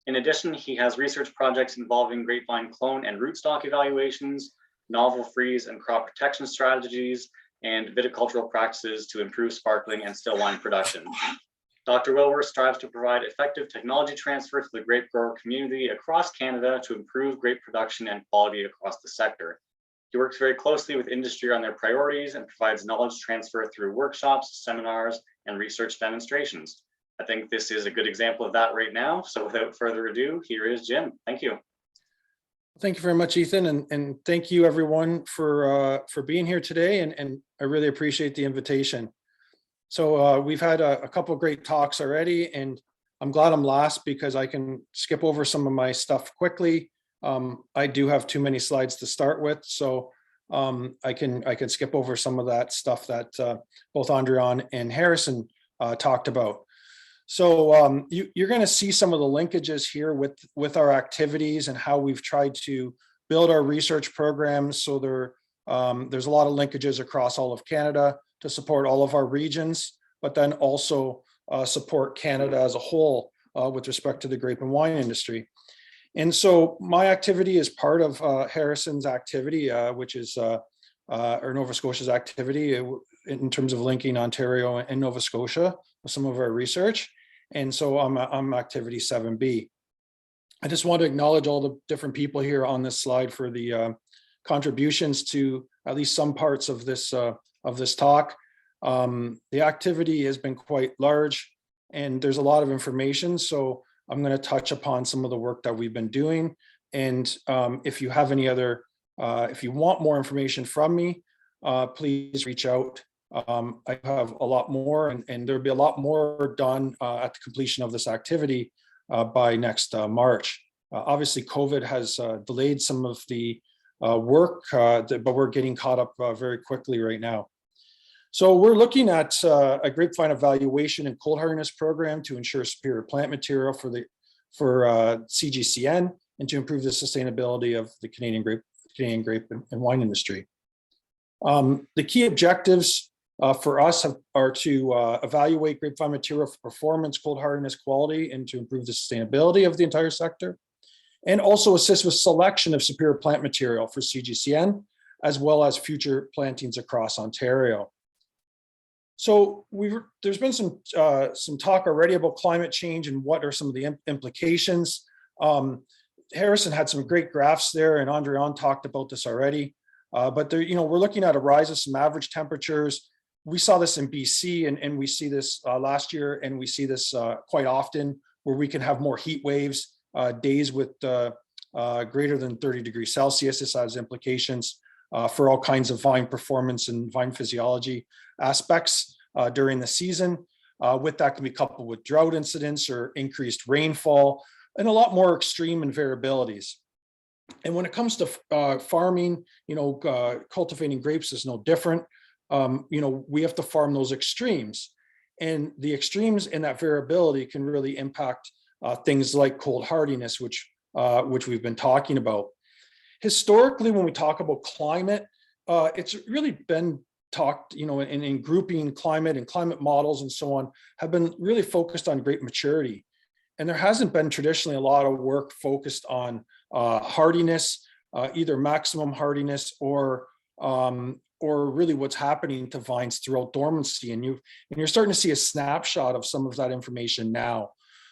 In addition, he has research projects involving grapevine clone and rootstock evaluations, novel freeze and crop protection strategies, and viticultural practices to improve sparkling and still wine production. Dr. Willwerth strives to provide effective technology transfer to the grape grower community across Canada to improve grape production and quality across the sector. He works very closely with industry on their priorities and provides knowledge transfer through workshops, seminars, and research demonstrations. I think this is a good example of that right now. So without further ado, here is Jim. Thank you. Thank you very much, Ethan, and thank you everyone for being here today, and I really appreciate the invitation. So we've had a couple of great talks already, and I'm glad I'm last because I can skip over some of my stuff quickly. I do have too many slides to start with, so I can skip over some of that stuff that both Andréanne and Harrison talked about. So you're going to see some of the linkages here with our activities and how we've tried to build our research programs. So there's a lot of linkages across all of Canada to support all of our regions, but then also support Canada as a whole with respect to the grape and wine industry. And so my activity is part of Harrison's activity, which is or Nova Scotia's activity in terms of linking Ontario and Nova Scotia with some of our research. And so I'm activity 7B. I just want to acknowledge all the different people here on this slide for the contributions to at least some parts of this talk. The activity has been quite large and there's a lot of information. So I'm going to touch upon some of the work that we've been doing. And if you have any other, if you want more information from me, please reach out. I have a lot more, and there'll be a lot more done at the completion of this activity by next March. Obviously, COVID has delayed some of the work, but we're getting caught up very quickly right now. So we're looking at a grapevine evaluation and cold hardiness program to ensure superior plant material for CGCN and to improve the sustainability of the Canadian grape and wine industry. The key objectives for us are to evaluate grapevine material for performance, cold hardiness, quality, and to improve the sustainability of the entire sector, and also assist with selection of superior plant material for CGCN, as well as future plantings across Ontario. So there's been some talk already about climate change and what are some of the implications. Harrison had some great graphs there, and Andréanne talked about this already. But there, we're looking at a rise of some average temperatures. We saw this in BC, and we see this last year, and we see this quite often where we can have more heat waves, days with greater than 30 degrees Celsius. This has implications for all kinds of vine performance and vine physiology aspects during the season. With that can be coupled with drought incidents or increased rainfall and a lot more extreme and variabilities. And when it comes to farming, cultivating grapes is no different. We have to farm those extremes, and the extremes in that variability can really impact things like cold hardiness, which we've been talking about. Historically, when we talk about climate, it's really been talked, in grouping climate and climate models and so on, have been really focused on grape maturity. And there hasn't been traditionally a lot of work focused on hardiness, either maximum hardiness or really what's happening to vines throughout dormancy. And you're starting to see a snapshot of some of that information now.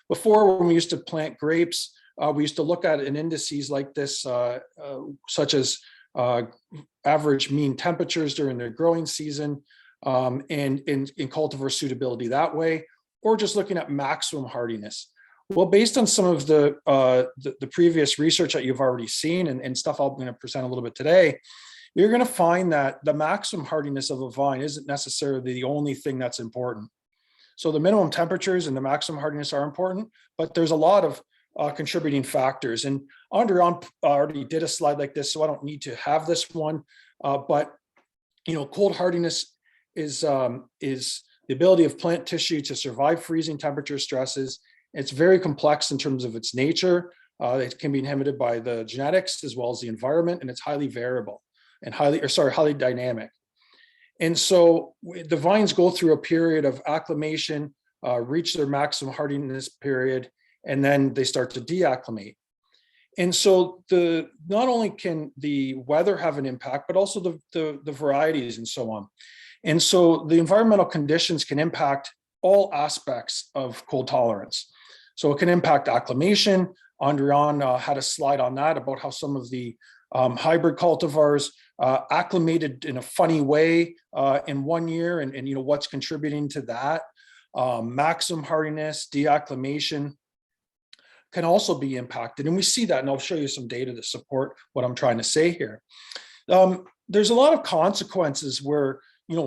Before, when we used to plant grapes, we used to look at in indices like this, such as average mean temperatures during their growing season, and in cultivar suitability that way, or just looking at maximum hardiness. Well, based on some of the previous research that you've already seen and stuff I'm going to present a little bit today, you're going to find that the maximum hardiness of a vine isn't necessarily the only thing that's important. So the minimum temperatures and the maximum hardiness are important, but there's a lot of contributing factors. And Andréanne already did a slide like this, so I don't need to have this one. But cold hardiness is the ability of plant tissue to survive freezing temperature stresses. It's very complex in terms of its nature. It can be inhibited by the genetics as well as the environment, and it's highly variable and highly dynamic. And so the vines go through a period of acclimation, reach their maximum hardiness period, and then they start to deacclimate. And so not only can the weather have an impact, but also the varieties and so on. And so the environmental conditions can impact all aspects of cold tolerance. So it can impact acclimation. Andréanne had a slide on that about how some of the hybrid cultivars acclimated in a funny way in 1 year, and what's contributing to that. Maximum hardiness, deacclimation can also be impacted, and we see that, and I'll show you some data to support what I'm trying to say here. There's a lot of consequences where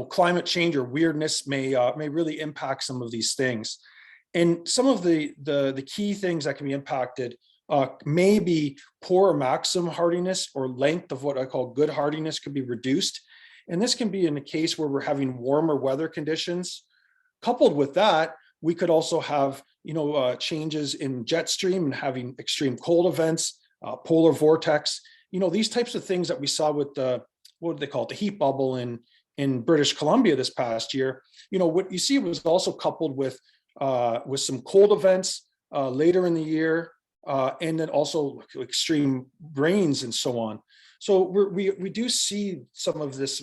climate change or weirdness may really impact some of these things, and some of the key things that can be impacted may be poor maximum hardiness, or length of what I call good hardiness could be reduced, and this can be in a case where we're having warmer weather conditions. Coupled with that, we could also have changes in jet stream and having extreme cold events, polar vortex, these types of things that we saw with what do they call it, the heat bubble in British Columbia this past year. What you see was also coupled with some cold events later in the year, and then also extreme rains and so on. So we do see some of these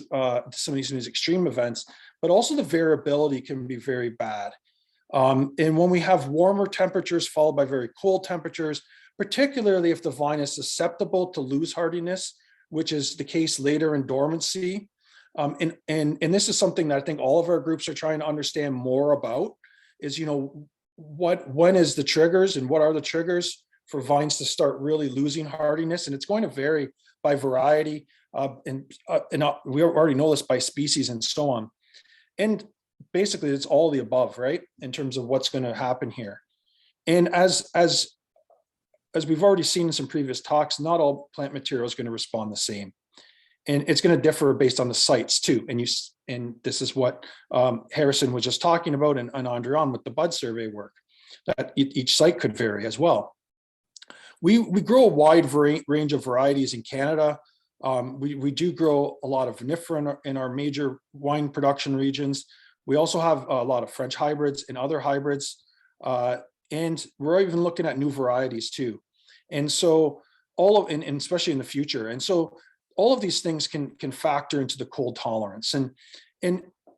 extreme events, but also the variability can be very bad. And when we have warmer temperatures followed by very cold temperatures, particularly if the vine is susceptible to lose hardiness, which is the case later in dormancy. And this is something that I think all of our groups are trying to understand more about, is, when is the triggers and what are the triggers for vines to start really losing hardiness? And it's going to vary by variety, and we already know this by species and so on. And basically it's all the above, right, in terms of what's going to happen here. And as we've already seen in some previous talks, not all plant material is going to respond the same, and it's going to differ based on the sites too. And this is what Harrison was just talking about, and Andréanne with the bud survey work, that each site could vary as well. We grow a wide range of varieties in Canada. We do grow a lot of vinifera in our major wine production regions. We also have a lot of French hybrids and other hybrids, and we're even looking at new varieties too. And so and especially in the future. And so all of these things can factor into the cold tolerance. And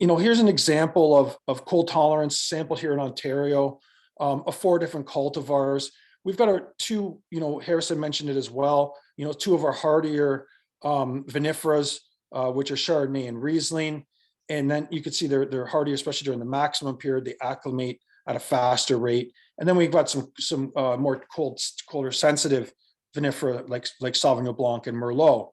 here's an example of cold tolerance sampled here in Ontario, of 4 different cultivars. We've got our 2, Harrison mentioned it as well, 2 of our hardier viniferas, which are Chardonnay and Riesling. And then you could see they're hardier, especially during the maximum period. They acclimate at a faster rate. And then we've got some more colder sensitive vinifera like Sauvignon Blanc and Merlot.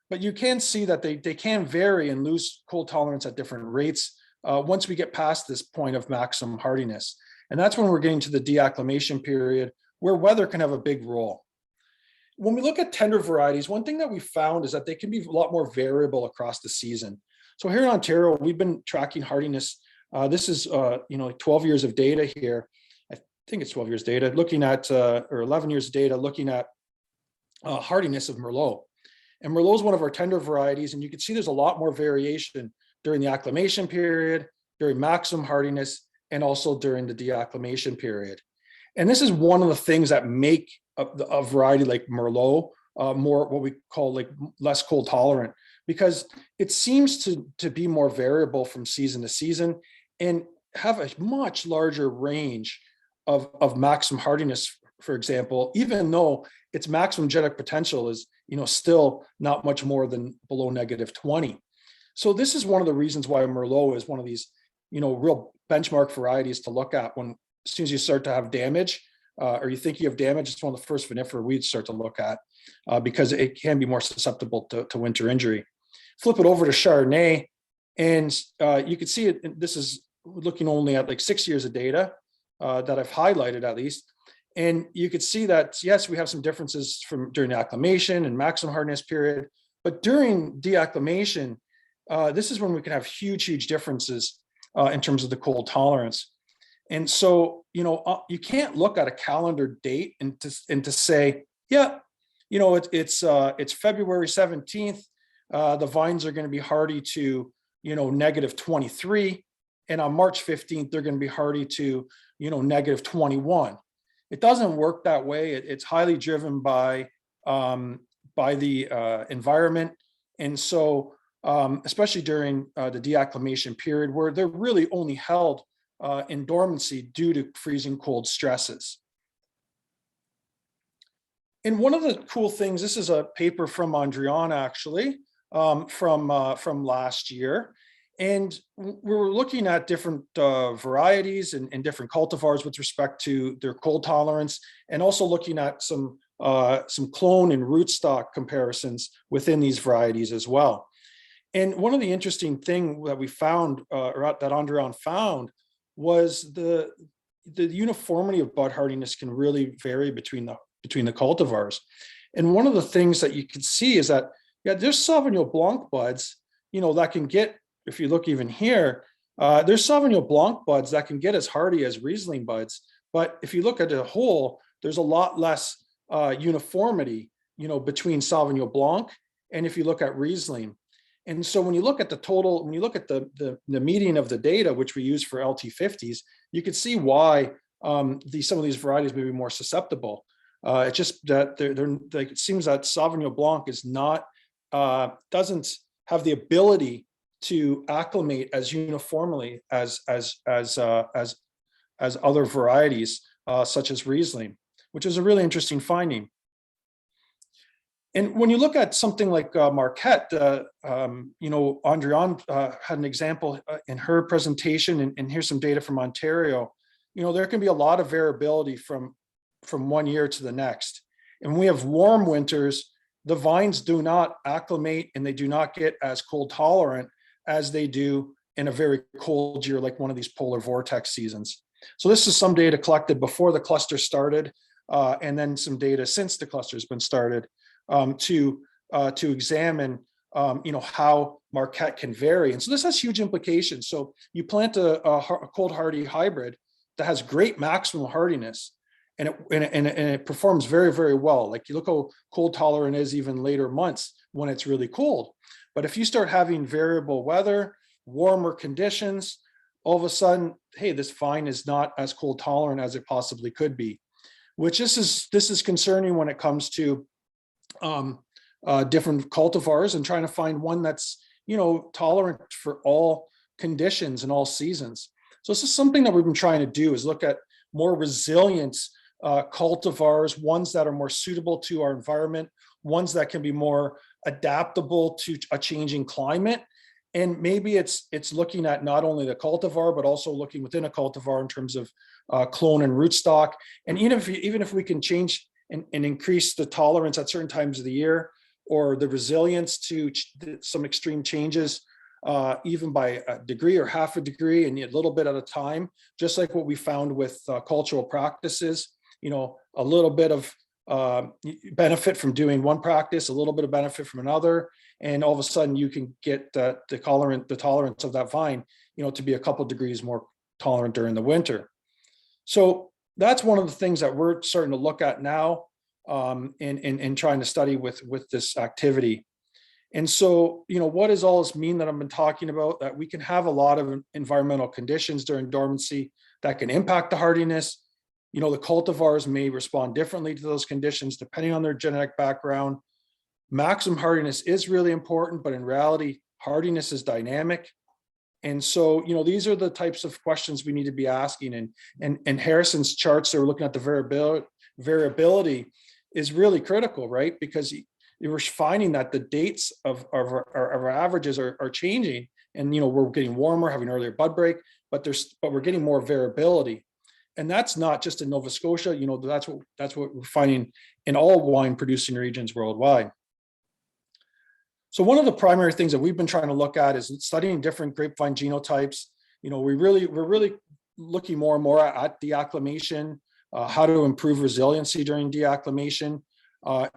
But you can see that they can vary and lose cold tolerance at different rates once we get past this point of maximum hardiness. And that's when we're getting to the deacclimation period, where weather can have a big role. When we look at tender varieties, one thing that we found is that they can be a lot more variable across the season. So here in Ontario, we've been tracking hardiness. This is like 12 years of data here. I think it's 12 years data, looking at, or 11 years of data, looking at hardiness of Merlot. And Merlot is one of our tender varieties, and you can see there's a lot more variation during the acclimation period, during maximum hardiness, and also during the deacclimation period. And this is one of the things that make a variety like Merlot more what we call like less cold tolerant, because it seems to be more variable from season to season and have a much larger range of maximum hardiness, for example, even though its maximum genetic potential is still not much more than below -20. So this is one of the reasons why Merlot is one of these real benchmark varieties to look at when, as soon as you start to have damage, or you think you have damage, it's one of the first vinifera we'd start to look at because it can be more susceptible to winter injury. Flip it over to Chardonnay, and you can see it. This is looking only at like 6 years of data that I've highlighted at least. And you could see that, yes, we have some differences from during the acclimation and maximum hardness period, but during deacclimation, this is when we can have huge differences in terms of the cold tolerance. And so, you can't look at a calendar date and to say, yeah, it's February 17th. The vines are going to be hardy to, -23. And on March 15th, they're going to be hardy to, -21. It doesn't work that way. It's highly driven by the environment. And so, especially during the deacclimation period, where they're really only held in dormancy due to freezing cold stresses. And one of the cool things, this is a paper from Andréanne actually, from last year. And we were looking at different varieties and different cultivars with respect to their cold tolerance, and also looking at some clone and rootstock comparisons within these varieties as well. And one of the interesting things that we found, or that Andréanne found, was the uniformity of bud hardiness can really vary between the cultivars. And one of the things that you can see is that, yeah, there's Sauvignon Blanc buds, that can get, if you look even here, there's Sauvignon Blanc buds that can get as hardy as Riesling buds. But if you look at the whole, there's a lot less uniformity, between Sauvignon Blanc and if you look at Riesling. And so when you look at the total, when you look at the median of the data, which we use for LT50s, you can see why some of these varieties may be more susceptible. It's just that it seems that Sauvignon Blanc is not, doesn't have the ability to acclimate as uniformly as other varieties, such as Riesling, which is a really interesting finding. And when you look at something like Marquette, Andréanne had an example in her presentation, and here's some data from Ontario. There can be a lot of variability from one year to the next. And when we have warm winters, the vines do not acclimate and they do not get as cold tolerant as they do in a very cold year, like one of these polar vortex seasons. So this is some data collected before the cluster started, and then some data since the cluster has been started, to examine, how Marquette can vary. And so this has huge implications. So you plant a cold hardy hybrid that has great maximum hardiness, and it performs very, very well. Like, you look how cold tolerant it is even later months when it's really cold. But if you start having variable weather, warmer conditions, all of a sudden, hey, this vine is not as cold tolerant as it possibly could be, which this is concerning when it comes to different cultivars and trying to find one that's, tolerant for all conditions and all seasons. So this is something that we've been trying to do, is look at more resilient cultivars, ones that are more suitable to our environment, ones that can be more adaptable to a changing climate, And maybe it's looking at not only the cultivar, but also looking within a cultivar in terms of clone and rootstock. And even if we can change and increase the tolerance at certain times of the year, or the resilience to some extreme changes, even by a degree or half a degree and a little bit at a time, just like what we found with cultural practices, a little bit of benefit from doing one practice, a little bit of benefit from another, and all of a sudden you can get the tolerance of that vine, to be a couple degrees more tolerant during the winter. So that's one of the things that we're starting to look at now, in trying to study with this activity. And so, what does all this mean that I've been talking about? That we can have a lot of environmental conditions during dormancy that can impact the hardiness. The cultivars may respond differently to those conditions depending on their genetic background. Maximum hardiness is really important, but in reality, hardiness is dynamic. And so, these are the types of questions we need to be asking. And Harrison's charts that we're looking at, the variability is really critical, right? Because we're finding that the dates of our averages are changing, and we're getting warmer, having earlier bud break, but we're getting more variability. And that's not just in Nova Scotia, that's what we're finding in all wine producing regions worldwide. So one of the primary things that we've been trying to look at is studying different grapevine genotypes. We're really looking more and more at deacclimation, how to improve resiliency during deacclimation.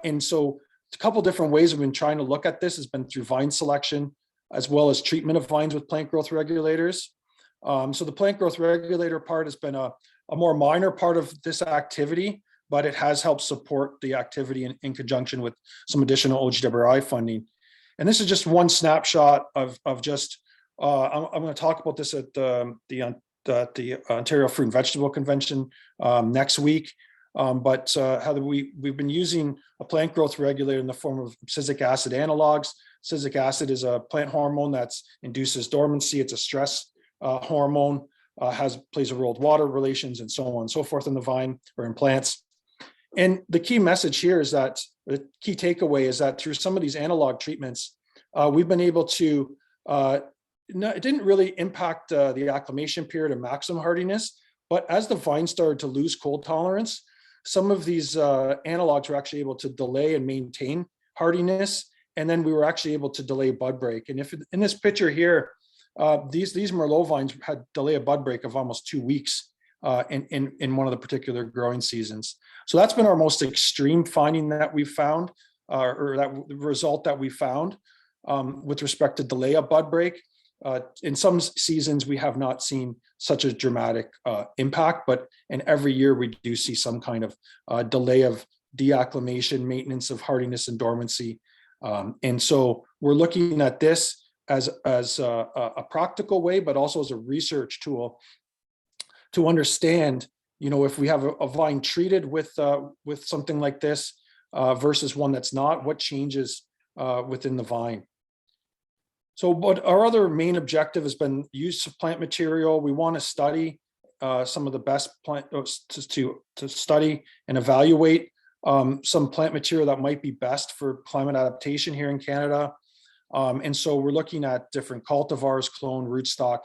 And so a couple different ways we've been trying to look at this has been through vine selection, as well as treatment of vines with plant growth regulators. So the plant growth regulator part has been a more minor part of this activity, but it has helped support the activity in conjunction with some additional OGWRI funding. And this is just one snapshot of just, I'm going to talk about this at the Ontario Fruit and Vegetable Convention next week. But how we've been using a plant growth regulator in the form of citric acid analogs. Citric acid is a plant hormone that induces dormancy. It's a stress hormone, plays a role with water relations and so on and so forth in the vine or in plants. And the key message here is that the key takeaway is that through some of these analog treatments, we've been able to, it didn't really impact the acclimation period of maximum hardiness, but as the vine started to lose cold tolerance, some of these analogs were actually able to delay and maintain hardiness. And then we were actually able to delay bud break. And if in this picture here, these Merlot vines had delay of bud break of almost 2 weeks in one of the particular growing seasons. So that's been our most extreme finding that we've found, or that result that we found with respect to delay of bud break. In some seasons, we have not seen such a dramatic impact, but in every year we do see some kind of delay of deacclimation, maintenance of hardiness and dormancy. And so we're looking at this as a practical way, but also as a research tool to understand, if we have a vine treated with something like this versus one that's not, what changes within the vine. So, but our other main objective has been use of plant material. We want to study some of the best plant to study and evaluate some plant material that might be best for climate adaptation here in Canada. And so we're looking at different cultivars, clone, rootstock,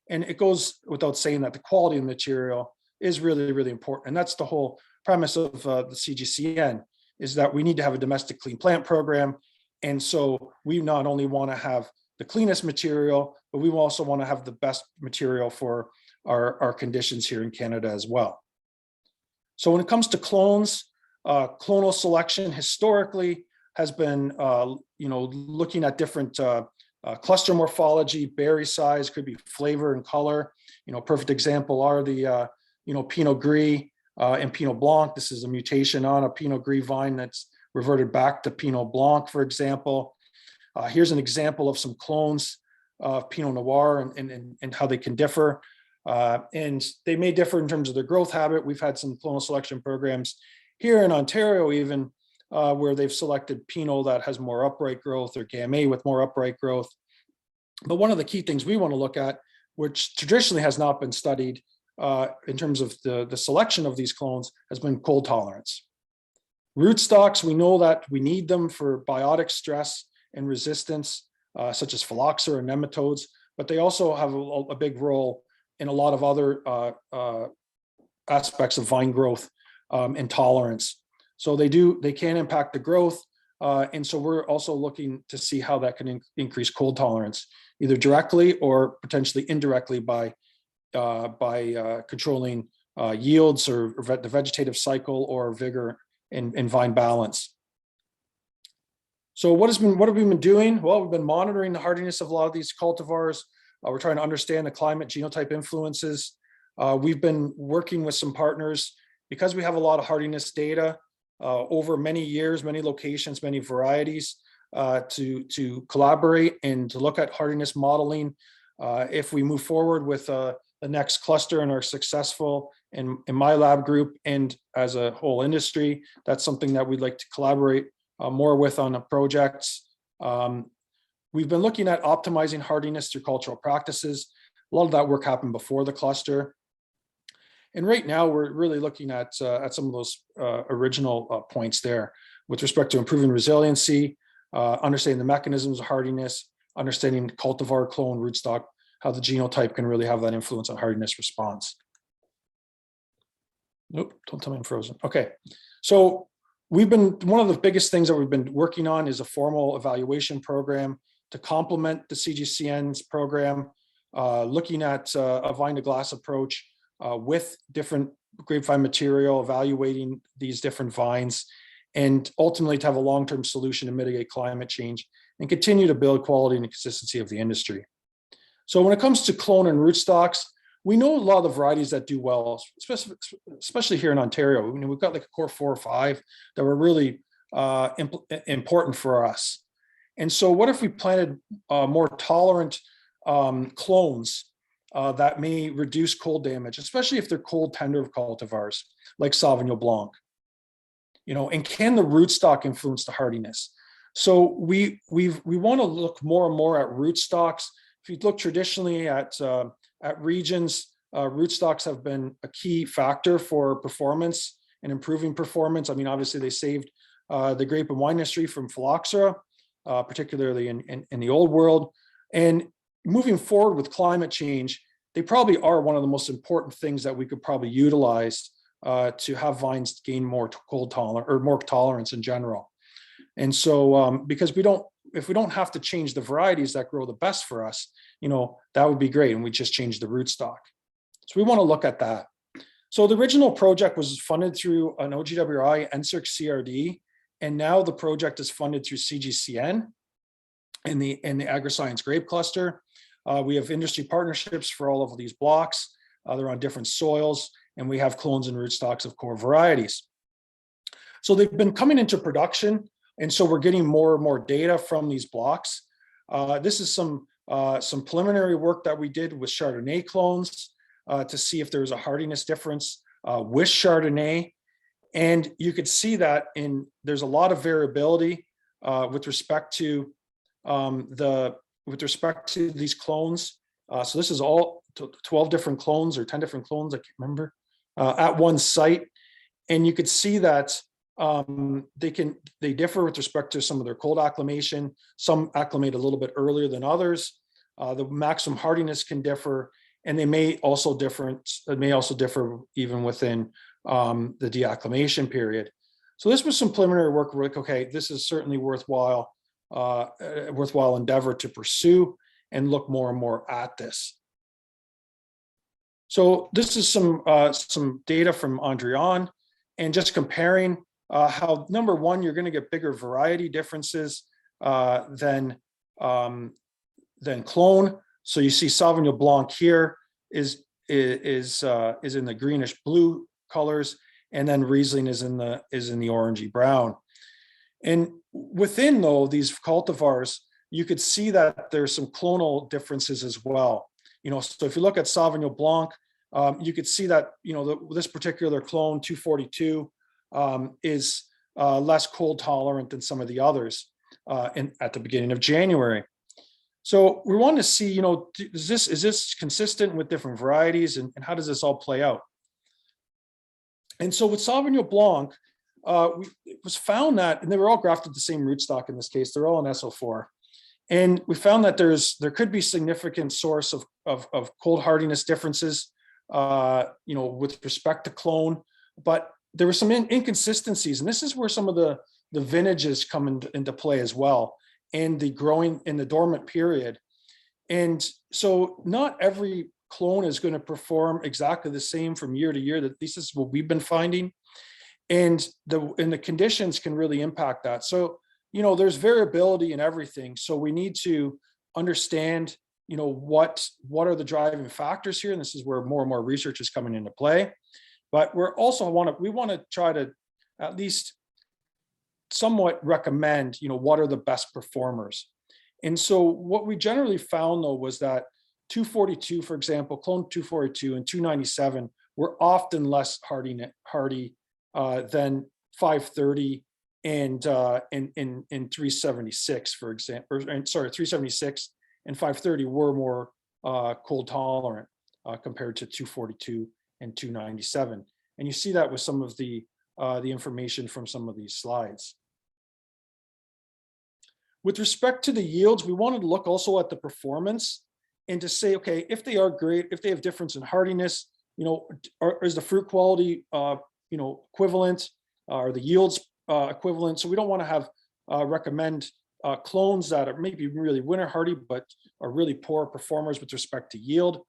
and it goes without saying that the quality of the material is really, really important. And that's the whole premise of the CGCN, is that we need to have a domestic clean plant program. And so we not only want to have the cleanest material, but we also want to have the best material for our conditions here in Canada as well. So when it comes to clones, clonal selection historically has been, looking at different cluster morphology, berry size, could be flavor and color. Perfect example are the, Pinot Gris and Pinot Blanc. This is a mutation on a Pinot Gris vine that's reverted back to Pinot Blanc, for example. Here's an example of some clones of Pinot Noir and how they can differ. And they may differ in terms of their growth habit. We've had some clonal selection programs here in Ontario even where they've selected Pinot that has more upright growth or Gamay with more upright growth. But one of the key things we want to look at, which traditionally has not been studied in terms of the selection of these clones, has been cold tolerance. Rootstocks, we know that we need them for biotic stress and resistance such as phylloxera and nematodes, but they also have a big role in a lot of other aspects of vine growth and tolerance. So they can impact the growth. And so we're also looking to see how that can increase cold tolerance, either directly or potentially indirectly by controlling yields or the vegetative cycle or vigor in vine balance. So what have we been doing? Well, we've been monitoring the hardiness of a lot of these cultivars. We're trying to understand the climate genotype influences. We've been working with some partners because we have a lot of hardiness data over many years, many locations, many varieties, to collaborate and to look at hardiness modeling. If we move forward with the next cluster and are successful in my lab group and as a whole industry, that's something that we'd like to collaborate more with on the projects. We've been looking at optimizing hardiness through cultural practices. A lot of that work happened before the cluster. And right now we're really looking at some of those original points there with respect to improving resiliency, understanding the mechanisms of hardiness, understanding cultivar, clone, rootstock, how the genotype can really have that influence on hardiness response. Nope, don't tell me I'm frozen. Okay, so one of the biggest things that we've been working on is a formal evaluation program to complement the CGCN's program, looking at a vine to glass approach with different grapevine material, evaluating these different vines, and ultimately to have a long-term solution to mitigate climate change and continue to build quality and consistency of the industry. So when it comes to clone and rootstocks, we know a lot of the varieties that do well, especially here in Ontario. We've got like a core 4 or 5 that were really important for us. And so what if we planted more tolerant clones that may reduce cold damage, especially if they're cold tender cultivars like Sauvignon Blanc? And can the rootstock influence the hardiness? So we want to look more and more at rootstocks. If you look traditionally at regions, rootstocks have been a key factor for performance and improving performance. I mean, obviously they saved the grape and wine industry from phylloxera, particularly in the old world. And moving forward with climate change, they probably are one of the most important things that we could probably utilize to have vines gain more cold tolerance or more tolerance in general. And so because if we don't have to change the varieties that grow the best for us, that would be great. And we just change the rootstock. So we want to look at that. So the original project was funded through an OGWI, NSERC CRD, and now the project is funded through CGCN in the AgriScience Grape Cluster. We have industry partnerships for all of these blocks. They're on different soils, and we have clones and rootstocks of core varieties. So they've been coming into production, and so we're getting more and more data from these blocks. This is some preliminary work that we did with Chardonnay clones to see if there's a hardiness difference with Chardonnay. And you could see that there's a lot of variability with respect to these clones. So this is all 12 different clones or 10 different clones, I can't remember, at one site. And you could see that they differ with respect to some of their cold acclimation. Some acclimate a little bit earlier than others. The maximum hardiness can differ, and they may also differ even within the deacclimation period. So this was some preliminary work. We're like, okay, this is certainly worthwhile endeavor to pursue and look more and more at this. So this is some data from Andréanne, and just comparing how, number one, you're going to get bigger variety differences than clone. So you see Sauvignon Blanc here is in the greenish blue colors, and then Riesling is in the orangey brown. And within though these cultivars, you could see that there's some clonal differences as well. So if you look at Sauvignon Blanc, you could see that this particular clone 242 is less cold tolerant than some of the others at the beginning of January. So we want to see, is this consistent with different varieties, and how does this all play out? And so with Sauvignon Blanc, it was found that, and they were all grafted the same rootstock in this case, they're all in SO4. And we found that there could be significant source of cold hardiness differences, with respect to clone, but there were some inconsistencies, and this is where some of the vintages come into play as well, and the growing in the dormant period. And so not every clone is going to perform exactly the same from year to year. That this is what we've been finding, and the conditions can really impact that. So there's variability in everything. So we need to understand, what are the driving factors here, and this is where more and more research is coming into play. But we want to try to at least somewhat recommend, what are the best performers. And so what we generally found though was that 242, for example, clone 242 and 297 were often less hardy than 530 and 376, for example, 376 and 530 were more cold tolerant compared to 242 and 297. And you see that with some of the information from some of these slides. With respect to the yields, we wanted to look also at the performance and to say, okay, if they are great, if they have difference in hardiness, is the fruit quality, equivalent, are the yields equivalent? So we don't want to have recommend clones that are maybe really winter hardy, but are really poor performers with respect to yield.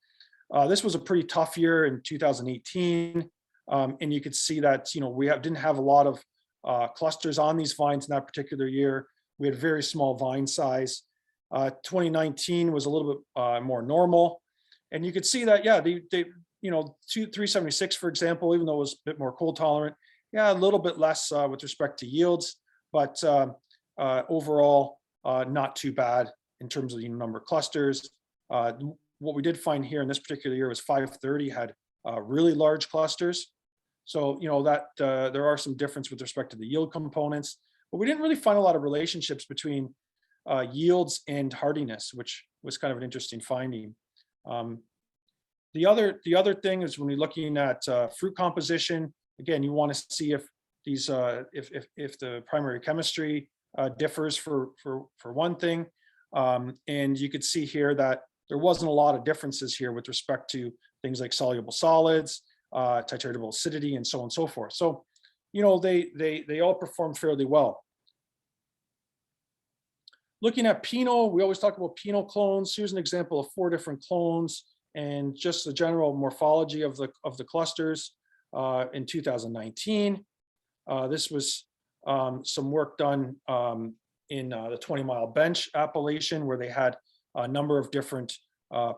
This was a pretty tough year in 2018. And you could see that, we didn't have a lot of clusters on these vines in that particular year. We had very small vine size. 2019 was a little bit more normal. And you could see that, yeah, they 376, for example, even though it was a bit more cold tolerant, yeah, a little bit less with respect to yields, but overall, not too bad in terms of the number of clusters. What we did find here in this particular year was 530 had really large clusters. So, that there are some difference with respect to the yield components, but we didn't really find a lot of relationships between yields and hardiness, which was kind of an interesting finding. The other thing is when we're looking at fruit composition, again, you want to see if these if the primary chemistry differs for one thing, and you could see here that there wasn't a lot of differences here with respect to things like soluble solids, titratable acidity, and so on and so forth. So, they all performed fairly well. Looking at Pinot, we always talk about Pinot clones. Here's an example of 4 different clones and just the general morphology of the clusters in 2019. This was some work done in the 20-mile bench appellation, where they had a number of different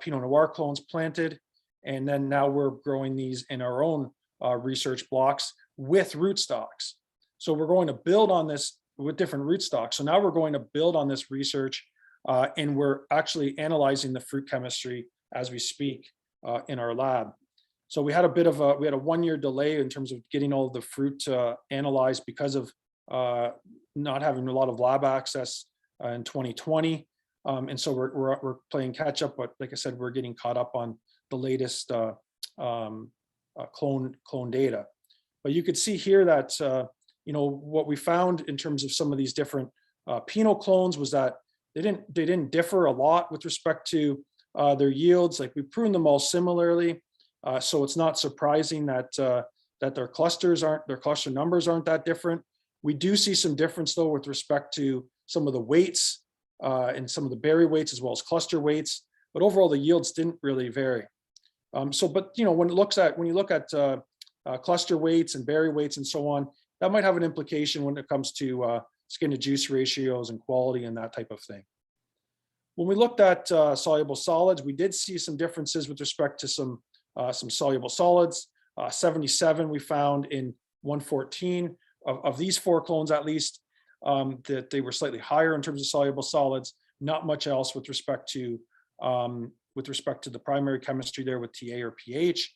Pinot Noir clones planted. And then now we're growing these in our own research blocks with rootstocks. So we're going to build on this with different rootstocks. So now we're going to build on this research, and we're actually analyzing the fruit chemistry as we speak in our lab. So we had a 1-year delay in terms of getting all of the fruit analyzed because of not having a lot of lab access in 2020. And so we're playing catch up, but like I said, we're getting caught up on the latest clone data. But you could see here that what we found in terms of some of these different Pinot clones was that they didn't differ a lot with respect to their yields. Like, we pruned them all similarly, so it's not surprising that their cluster numbers aren't that different. We do see some difference though with respect to some of the weights and some of the berry weights as well as cluster weights, but overall the yields didn't really vary. When you look at cluster weights and berry weights and so on, that might have an implication when it comes to skin to juice ratios and quality and that type of thing. When we looked at soluble solids, we did see some differences with respect to some soluble solids. 77 we found in 114 of these 4 clones, at least, that they were slightly higher in terms of soluble solids. Not much else with respect to the primary chemistry there with TA or pH.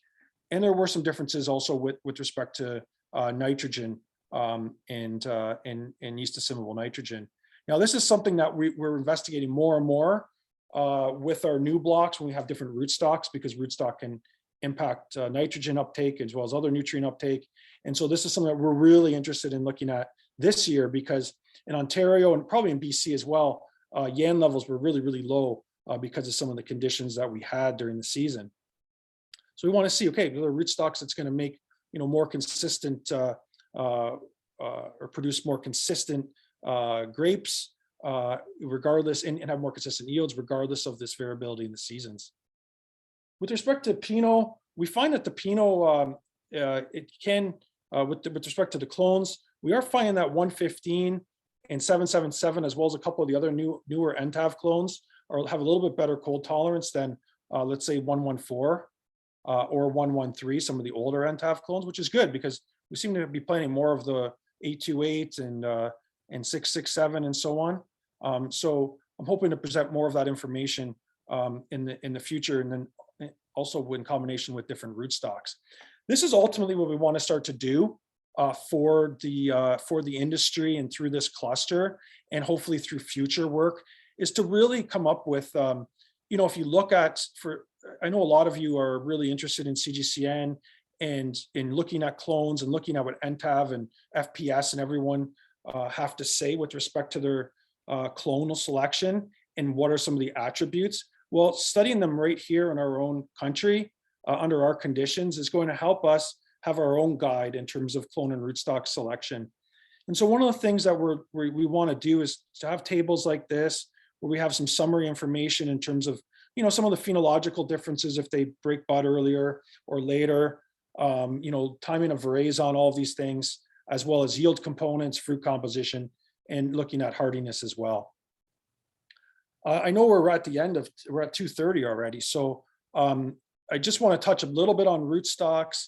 And there were some differences also with respect to nitrogen and yeast assimilable nitrogen. Now, this is something that we're investigating more and more with our new blocks when we have different rootstocks, because rootstock can impact nitrogen uptake as well as other nutrient uptake. And so this is something that we're really interested in looking at this year, because in Ontario and probably in BC as well, YAN levels were really, really low because of some of the conditions that we had during the season. So we want to see, okay, the rootstocks that's going to make, more consistent or produce more consistent grapes, regardless, and have more consistent yields, regardless of this variability in the seasons. With respect to Pinot, we find that the Pinot, it can, with respect to the clones, we are finding that 115 and 777, as well as a couple of the other newer NTAV clones, have a little bit better cold tolerance than, let's say, 114 or 113, some of the older NTAV clones, which is good because we seem to be planting more of the 828 and 667 and so on. So I'm hoping to present more of that information in the future, and then also in combination with different rootstocks. This is ultimately what we want to start to do for the industry and through this cluster, and hopefully through future work, is to really come up with, if you look at, I know a lot of you are really interested in CGCN and in looking at clones and looking at what NTAV and FPS and everyone have to say with respect to their clonal selection and what are some of the attributes. Well, studying them right here in our own country under our conditions is going to help us have our own guide in terms of clone and rootstock selection. And so one of the things that we want to do is to have tables like this, where we have some summary information in terms of, some of the phenological differences if they break bud earlier or later, timing of veraison, all of these things, as well as yield components, fruit composition, and looking at hardiness as well. I know we're at the end we're at 2:30 already. So I just want to touch a little bit on rootstocks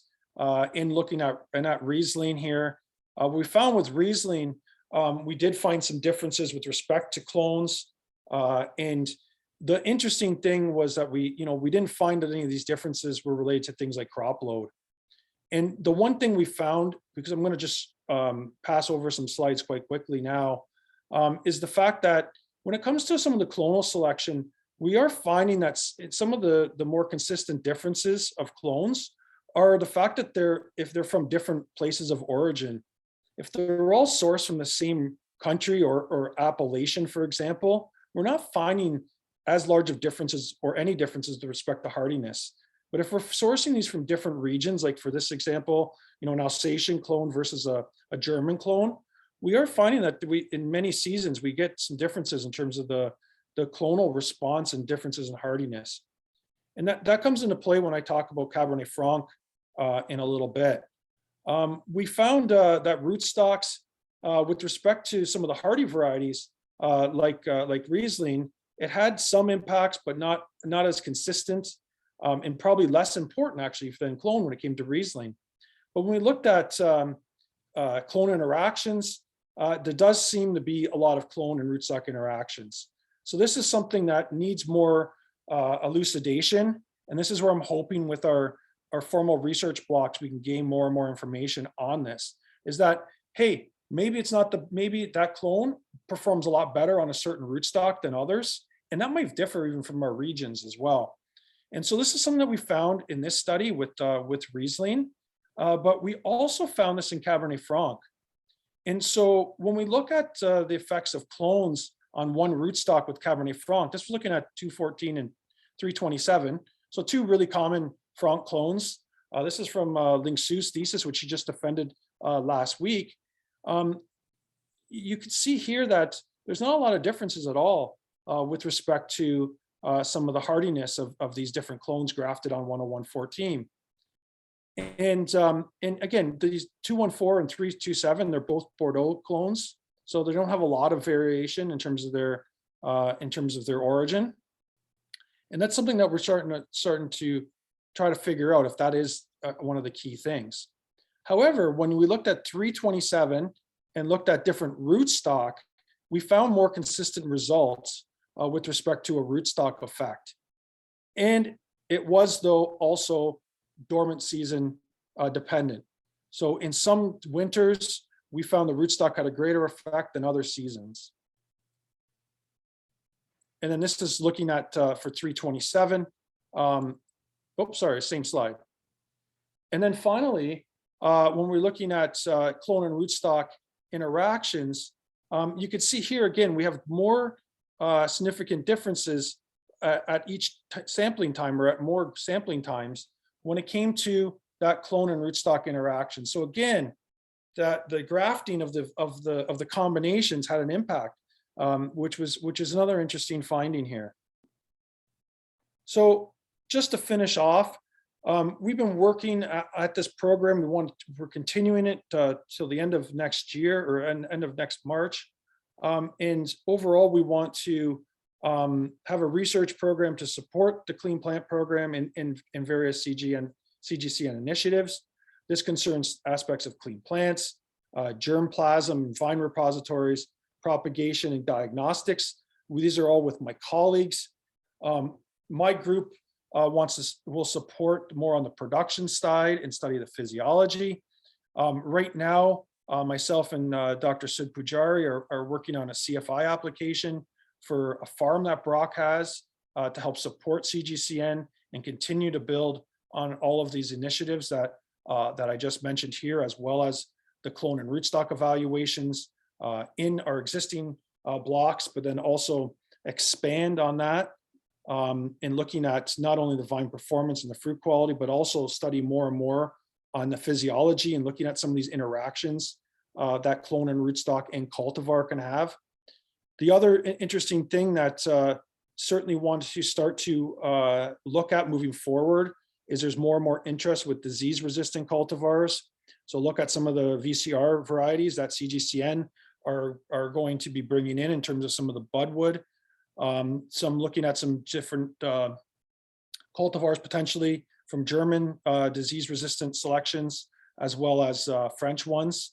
in looking at Riesling here. We found with Riesling, we did find some differences with respect to clones. And the interesting thing was that we didn't find that any of these differences were related to things like crop load. And the one thing we found, because I'm going to just pass over some slides quite quickly now, is the fact that when it comes to some of the clonal selection, we are finding that some of the more consistent differences of clones are the fact that if they're from different places of origin, if they're all sourced from the same country or appellation, for example, we're not finding as large of differences or any differences with respect to hardiness. But if we're sourcing these from different regions, like for this example, an Alsatian clone versus a German clone, we are finding that in many seasons, we get some differences in terms of the clonal response and differences in hardiness. And that comes into play when I talk about Cabernet Franc in a little bit. We found that rootstocks, with respect to some of the hardy varieties, like Riesling, it had some impacts, but not as consistent, and probably less important actually than clone when it came to Riesling. But when we looked at clone interactions, there does seem to be a lot of clone and rootstock interactions. So this is something that needs more elucidation, and this is where I'm hoping with our formal research blocks we can gain more and more information on this. Is that, hey, maybe that clone performs a lot better on a certain rootstock than others, and that might differ even from our regions as well. And so this is something that we found in this study with Riesling, but we also found this in Cabernet Franc. And so when we look at the effects of clones on one rootstock with Cabernet Franc, this was looking at 214 and 327. So two really common Franc clones. This is from Ling Su's thesis, which he just defended last week. You can see here that there's not a lot of differences at all with respect to some of the hardiness of these different clones grafted on 10114. And again, these 214 and 327, they're both Bordeaux clones, so they don't have a lot of variation in terms of their origin. And that's something that we're starting to try to figure out if that is one of the key things. However, when we looked at 327 and looked at different rootstock, we found more consistent results with respect to a rootstock effect. And it was, though, also dormant season dependent. So in some winters, we found the rootstock had a greater effect than other seasons. And then this is looking at for 327. Oops, sorry, same slide. And then finally, when we're looking at clone and rootstock interactions, you can see here again, we have more significant differences at each sampling time or at more sampling times when it came to that clone and rootstock interaction. So again, that the grafting of the combinations had an impact, which is another interesting finding here. So just to finish off, we've been working at this program. We're continuing it till the end of next year or end of next March. And overall, we want to have a research program to support the Clean Plant Program in various CGCN initiatives. This concerns aspects of clean plants, germplasm, vine repositories, propagation, and diagnostics. These are all with my colleagues. My group will support more on the production side and study the physiology. Right now, myself and Dr. Sud Pujari are working on a CFI application for a farm that Brock has to help support CGCN and continue to build on all of these initiatives that I just mentioned here, as well as the clone and rootstock evaluations in our existing blocks, but then also expand on that in looking at not only the vine performance and the fruit quality, but also study more and more on the physiology and looking at some of these interactions that clone and rootstock and cultivar can have. The other interesting thing that certainly want to start to look at moving forward is there's more and more interest with disease-resistant cultivars. So look at some of the VCR varieties that CGCN are going to be bringing in terms of some of the budwood. Some looking at some different cultivars potentially from German disease-resistant selections, as well as French ones.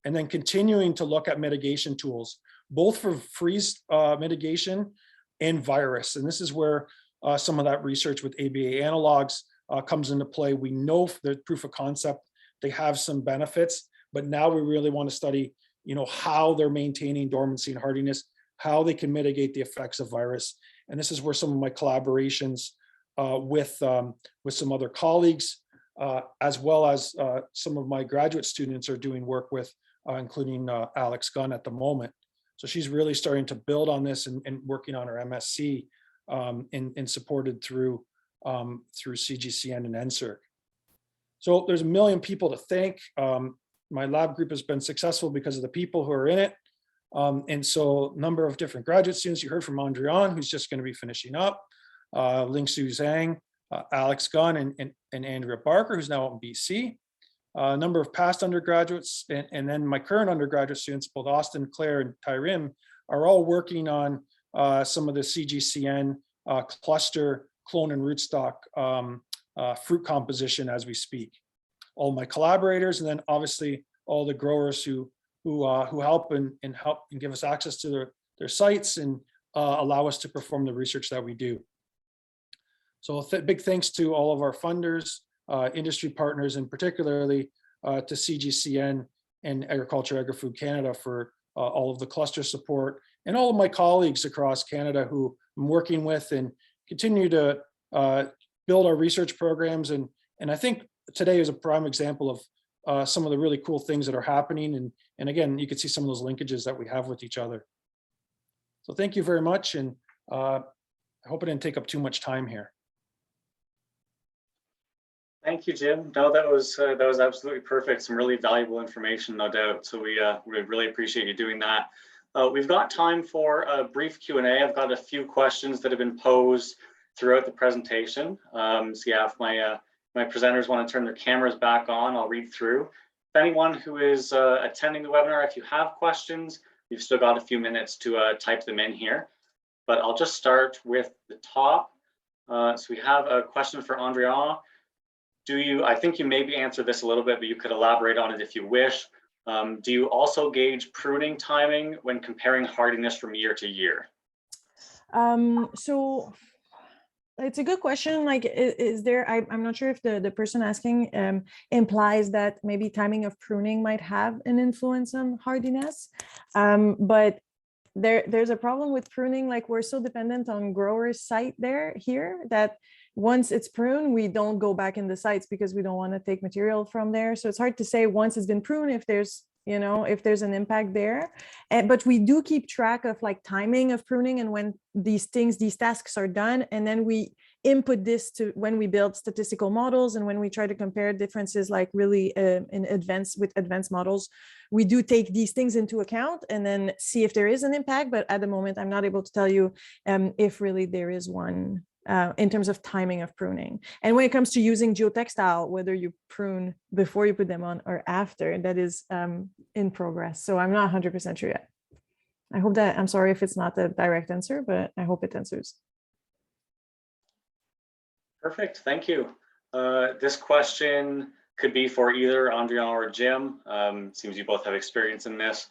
And then continuing to look at mitigation tools, both for freeze mitigation and virus. And this is where some of that research with ABA analogs comes into play. We know the proof of concept, they have some benefits, but now we really want to study, how they're maintaining dormancy and hardiness, how they can mitigate the effects of virus. And this is where some of my collaborations with some other colleagues, as well as some of my graduate students are doing work with, including Alex Gunn at the moment. So she's really starting to build on this and working on her MSc and supported through CGCN and NSERC. So there's a million people to thank. My lab group has been successful because of the people who are in it. And so a number of different graduate students, you heard from Andréanne, who's just going to be finishing up, Ling-Su Zhang, Alex Gunn, and Andrea Barker, who's now out in BC. A number of past undergraduates, and then my current undergraduate students, both Austin, Claire, and Tyrim, are all working on some of the CGCN cluster clone and rootstock fruit composition as we speak. All my collaborators, and then obviously all the growers who help and give us access to their sites and allow us to perform the research that we do. So big thanks to all of our funders, industry partners, and particularly to CGCN and Agriculture Agri-Food Canada for all of the cluster support, and all of my colleagues across Canada who I'm working with and continue to build our research programs. And I think today is a prime example of some of the really cool things that are happening. And again, you can see some of those linkages that we have with each other. So thank you very much. And I hope I didn't take up too much time here. Thank you, Jim. No, that was absolutely perfect. Some really valuable information, no doubt. So we really appreciate you doing that. We've got time for a brief Q&A. I've got a few questions that have been posed throughout the presentation. So yeah, if my presenters want to turn their cameras back on, I'll read through. If anyone who is attending the webinar, if you have questions, you've still got a few minutes to type them in here. But I'll just start with the top. So we have a question for Andréanne. I think you maybe answered this a little bit, but you could elaborate on it if you wish. Do you also gauge pruning timing when comparing hardiness from year to year? So it's a good question. Like, is there, I'm not sure if the person asking implies that maybe timing of pruning might have an influence on hardiness. But there's a problem with pruning. Like, we're so dependent on growers' site here that once it's pruned, we don't go back in the sites because we don't want to take material from there. So it's hard to say once it's been pruned if there's you know, if there's an impact there. But we do keep track of like timing of pruning and when these tasks are done. And then we input this to when we build statistical models and when we try to compare differences, like really in advanced models, we do take these things into account and then see if there is an impact. But at the moment, I'm not able to tell you if really there is one in terms of timing of pruning. And when it comes to using geotextile, whether you prune before you put them on or after, that is in progress. So I'm not 100% sure yet. I hope that, I'm sorry if it's not the direct answer, but I hope it answers. Perfect, thank you. This question could be for either Andréanne or Jim. Seems you both have experience in this.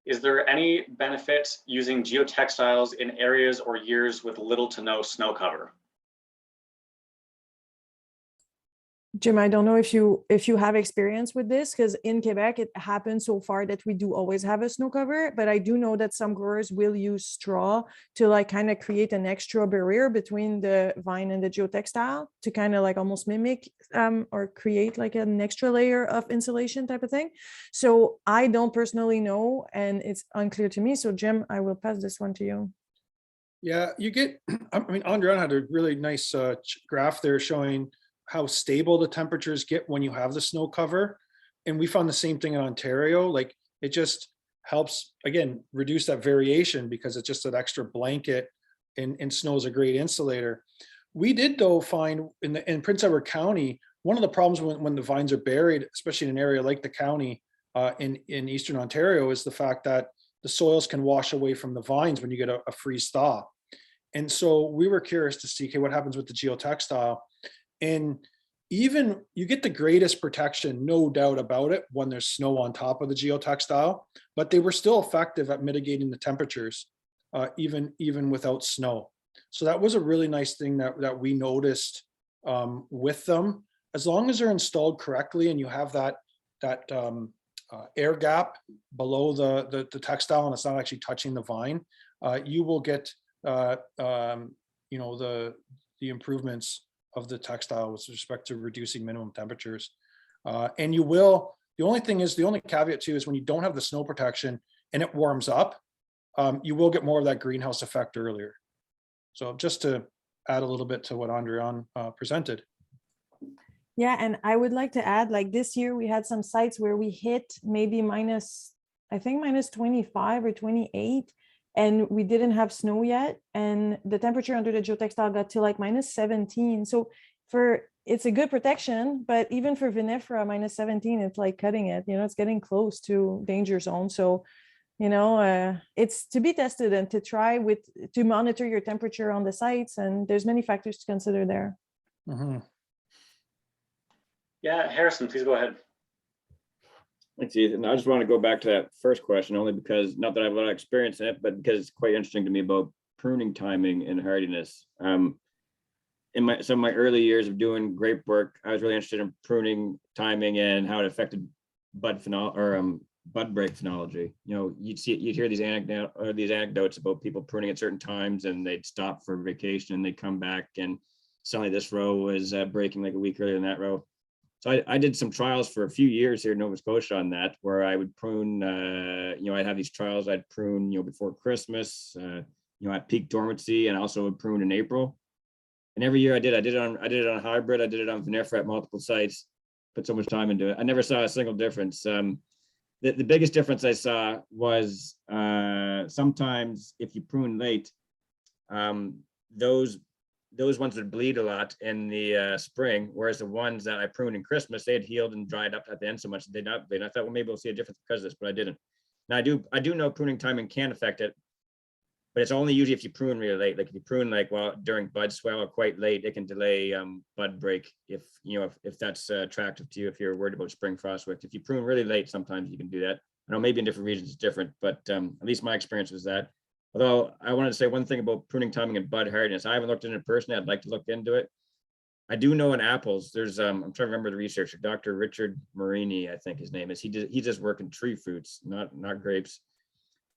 Is there any benefit using geotextiles in areas or years with little to no snow cover? Jim, I don't know if you have experience with this, because in Quebec, it happens so far that we do always have a snow cover, but I do know that some growers will use straw to like kind of create an extra barrier between the vine and the geotextile to kind of like almost mimic or create like an extra layer of insulation type of thing. So I don't personally know, and it's unclear to me. So Jim, I will pass this one to you. Yeah, you get, I mean, Andréanne had a really nice graph there showing how stable the temperatures get when you have the snow cover. And we found the same thing in Ontario. Like it just helps, again, reduce that variation because it's just an extra blanket, and snow is a great insulator. We did though find in Prince Edward County, one of the problems when the vines are buried, especially in an area like the county in Eastern Ontario, is the fact that the soils can wash away from the vines when you get a freeze thaw. And so we were curious to see, okay, what happens with the geotextile? And even you get the greatest protection, no doubt about it, when there's snow on top of the geotextile, but they were still effective at mitigating the temperatures, even without snow. So that was a really nice thing that we noticed with them. As long as they're installed correctly and you have that air gap below the textile and it's not actually touching the vine, you will get you know, the improvements of the textile with respect to reducing minimum temperatures. And you will, the only caveat too is when you don't have the snow protection and it warms up, you will get more of that greenhouse effect earlier. So just to add a little bit to what Andréanne presented. Yeah, and I would like to add, like this year we had some sites where we hit maybe I think minus 25 or 28, and we didn't have snow yet, and the temperature under the geotextile got to like minus 17. So it's a good protection, but even for vinifera, minus 17, it's like cutting it, you know, it's getting close to danger zone. So, you know, it's to be tested and to try to monitor your temperature on the sites, and there's many factors to consider there. Mm-hmm. Yeah, Harrison, please go ahead. Thanks, Ethan. I just want to go back to that first question, only because, not that I have a lot of experience in it, but because it's quite interesting to me about pruning timing and hardiness. In some of my early years of doing grape work, I was really interested in pruning timing and how it affected bud break phenology. You know, you'd hear these anecdotes about people pruning at certain times, and they'd stop for vacation and they'd come back and suddenly this row was breaking like a week earlier than that row. So I did some trials for a few years here in Nova Scotia on that, where I would prune, you know, I'd have these trials, I'd prune, you know, before Christmas, you know, at peak dormancy, and also would prune in April. And every year I did it on hybrid, I did it on vinifera at multiple sites, put so much time into it. I never saw a single difference. The biggest difference I saw was sometimes if you prune late, those ones would bleed a lot in the spring, whereas the ones that I pruned in Christmas, they had healed and dried up at the end so much that they not bleed. I thought, well, maybe we'll see a difference because of this, but I didn't. Now I do know pruning timing can affect it, but it's only usually if you prune really late. Like if you prune like during bud swell or quite late, it can delay bud break if that's attractive to you, if you're worried about spring frost wick. If you prune really late, sometimes you can do that. I know maybe in different regions it's different, but at least my experience was that. Although I wanted to say one thing about pruning timing and bud hardiness. I haven't looked into it personally. I'd like to look into it. I do know in apples, there's I'm trying to remember the researcher, Dr. Richard Marini, I think his name is. He does work in tree fruits, not grapes.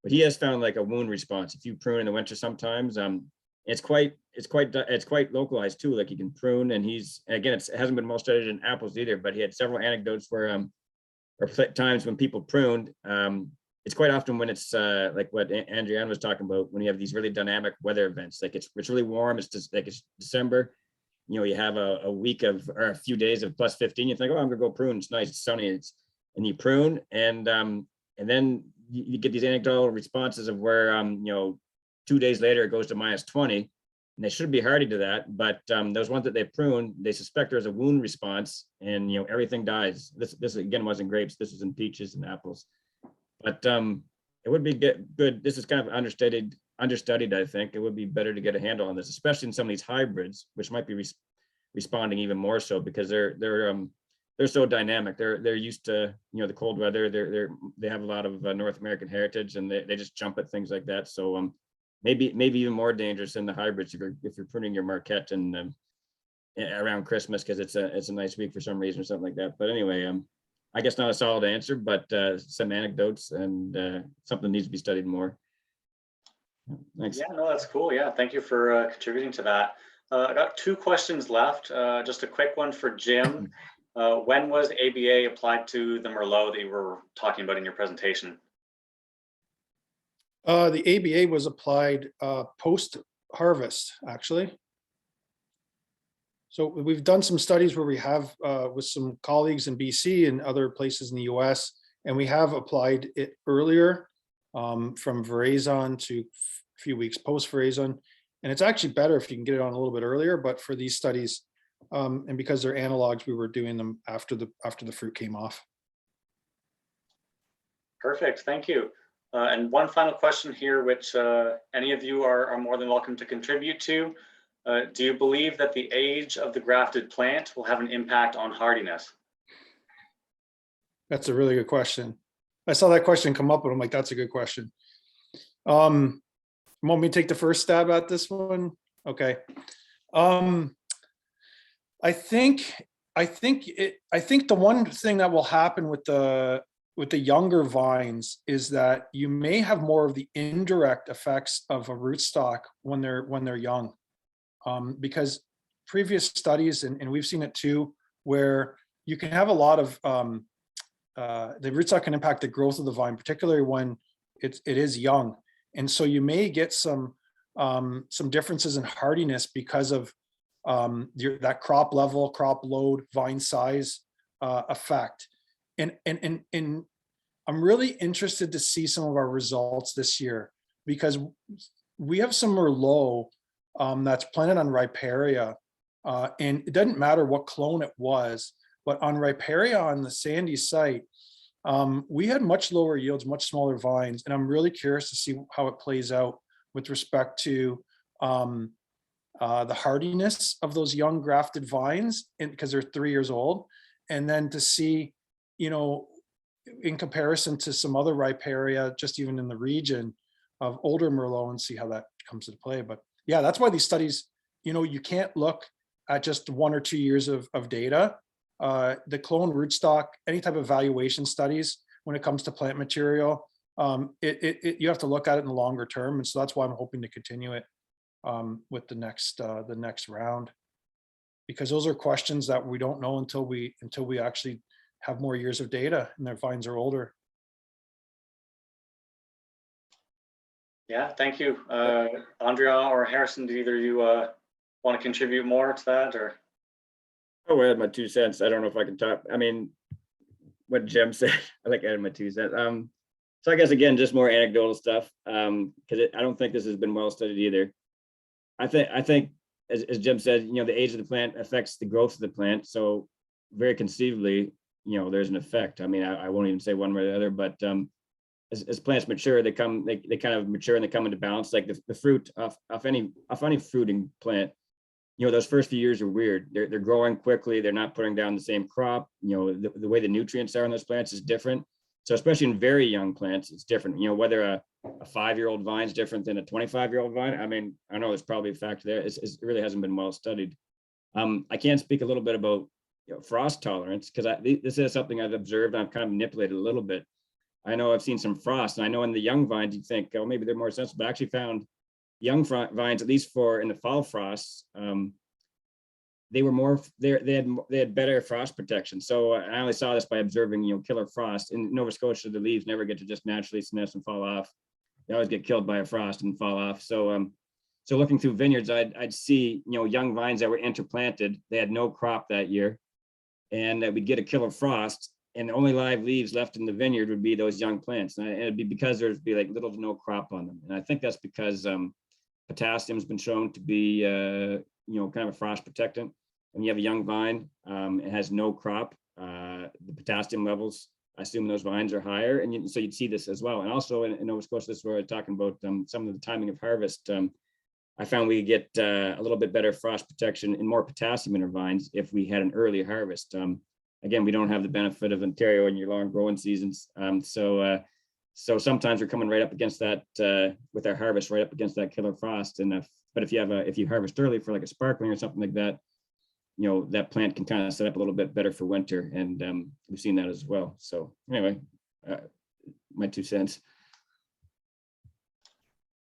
But he has found like a wound response. If you prune in the winter sometimes, it's quite localized too. Like you can prune, and it hasn't been well studied in apples either, but he had several anecdotes where or times when people pruned, it's quite often when it's like what Andréanne was talking about, when you have these really dynamic weather events, like it's really warm, it's just like it's December, you know, you have a week of, or a few days of plus 15, you think, oh, I'm gonna go prune, it's nice, it's sunny, and you prune, and then you get these anecdotal responses of where, you know, 2 days later it goes to minus 20, and they should be hardy to that, but those ones that they prune, they suspect there's a wound response, and you know, everything dies. This again wasn't grapes, this was in peaches and apples. But it would be good. This is kind of understudied. I think it would be better to get a handle on this, especially in some of these hybrids, which might be responding even more so because they're so dynamic. They're used to, you know, the cold weather. They have a lot of North American heritage, and they just jump at things like that. So maybe even more dangerous than the hybrids if you're pruning your Marquette and around Christmas because it's a nice week for some reason or something like that. But anyway, I guess not a solid answer, but some anecdotes and something needs to be studied more. Thanks. Yeah, no, that's cool. Yeah, thank you for contributing to that. I got 2 questions left. Just a quick one for Jim. When was ABA applied to the Merlot that you were talking about in your presentation? The ABA was applied post-harvest, actually. So we've done some studies where we have with some colleagues in BC and other places in the US, and we have applied it earlier from veraison to a few weeks post-veraison. And it's actually better if you can get it on a little bit earlier, but for these studies, and because they're analogs, we were doing them after the fruit came off. Perfect, thank you. And one final question here, which any of you are more than welcome to contribute to. Do you believe that the age of the grafted plant will have an impact on hardiness? That's a really good question. I saw that question come up, and I'm like, that's a good question. Want me to take the first stab at this one? Okay. I think the one thing that will happen with the younger vines is that you may have more of the indirect effects of a rootstock when they're young. Because previous studies, and we've seen it too, where you can have a lot of the rootstock can impact the growth of the vine, particularly when it is young, and so you may get some differences in hardiness because of that crop level, crop load, vine size effect. And I'm really interested to see some of our results this year because we have some Merlot that's planted on Riparia, and it doesn't matter what clone it was, but on Riparia on the sandy site, we had much lower yields, much smaller vines, and I'm really curious to see how it plays out with respect to the hardiness of those young grafted vines, because they're 3 years old, and then to see, you know, in comparison to some other Riparia, just even in the region of older Merlot, and see how that comes into play. But yeah, that's why these studies, you know, you can't look at just 1 or 2 years of data. The clone rootstock, any type of valuation studies when it comes to plant material, you have to look at it in the longer term. And so that's why I'm hoping to continue it with the next round, because those are questions that we don't know until we actually have more years of data and their vines are older. Yeah, thank you. Andrea or Harrison, do either of you want to contribute more to that, or? Oh, I had my 2 cents. I don't know if I can talk. I mean, what Jim said, I like adding my 2 cents. So I guess, again, just more anecdotal stuff, because I don't think this has been well studied either. I think as Jim said, you know, the age of the plant affects the growth of the plant. So very conceivably, you know, there's an effect. I mean, I won't even say one way or the other, but as plants mature, they kind of mature and they come into balance. Like the fruit off any fruiting plant, you know, those first few years are weird. They're growing quickly. They're not putting down the same crop. You know, the way the nutrients are in those plants is different. So especially in very young plants, it's different. You know, whether a 5-year-old vine is different than a 25-year-old vine. I mean, I know there's probably a factor there. It really hasn't been well studied. I can speak a little bit about, you know, frost tolerance, because this is something I've observed and I've kind of manipulated a little bit. I know I've seen some frost, and I know in the young vines you'd think, oh, maybe they're more sensitive, but I actually found young vines, at least in the fall frosts, they had better frost protection. So I only saw this by observing, killer frost. In Nova Scotia, the leaves never get to just naturally senesce and fall off. They always get killed by a frost and fall off. So so looking through vineyards, I'd see, young vines that were interplanted. They had no crop that year, and we'd get a killer frost, and the only live leaves left in the vineyard would be those young plants. And it'd be because there'd be like little to no crop on them. And I think that's because potassium's been shown to be, kind of a frost protectant. When you have a young vine, it has no crop, the potassium levels, I assume those vines are higher. And so you'd see this as well. And also in Nova Scotia, this is where we're talking about some of the timing of harvest. I found we get a little bit better frost protection and more potassium in our vines if we had an early harvest. Again, we don't have the benefit of Ontario in your long growing seasons. So sometimes we're coming right up against that with our harvest, right up against that killer frost. And but if you harvest early for like a sparkling or something like that, that plant can kind of set up a little bit better for winter. And we've seen that as well. So anyway, my 2 cents.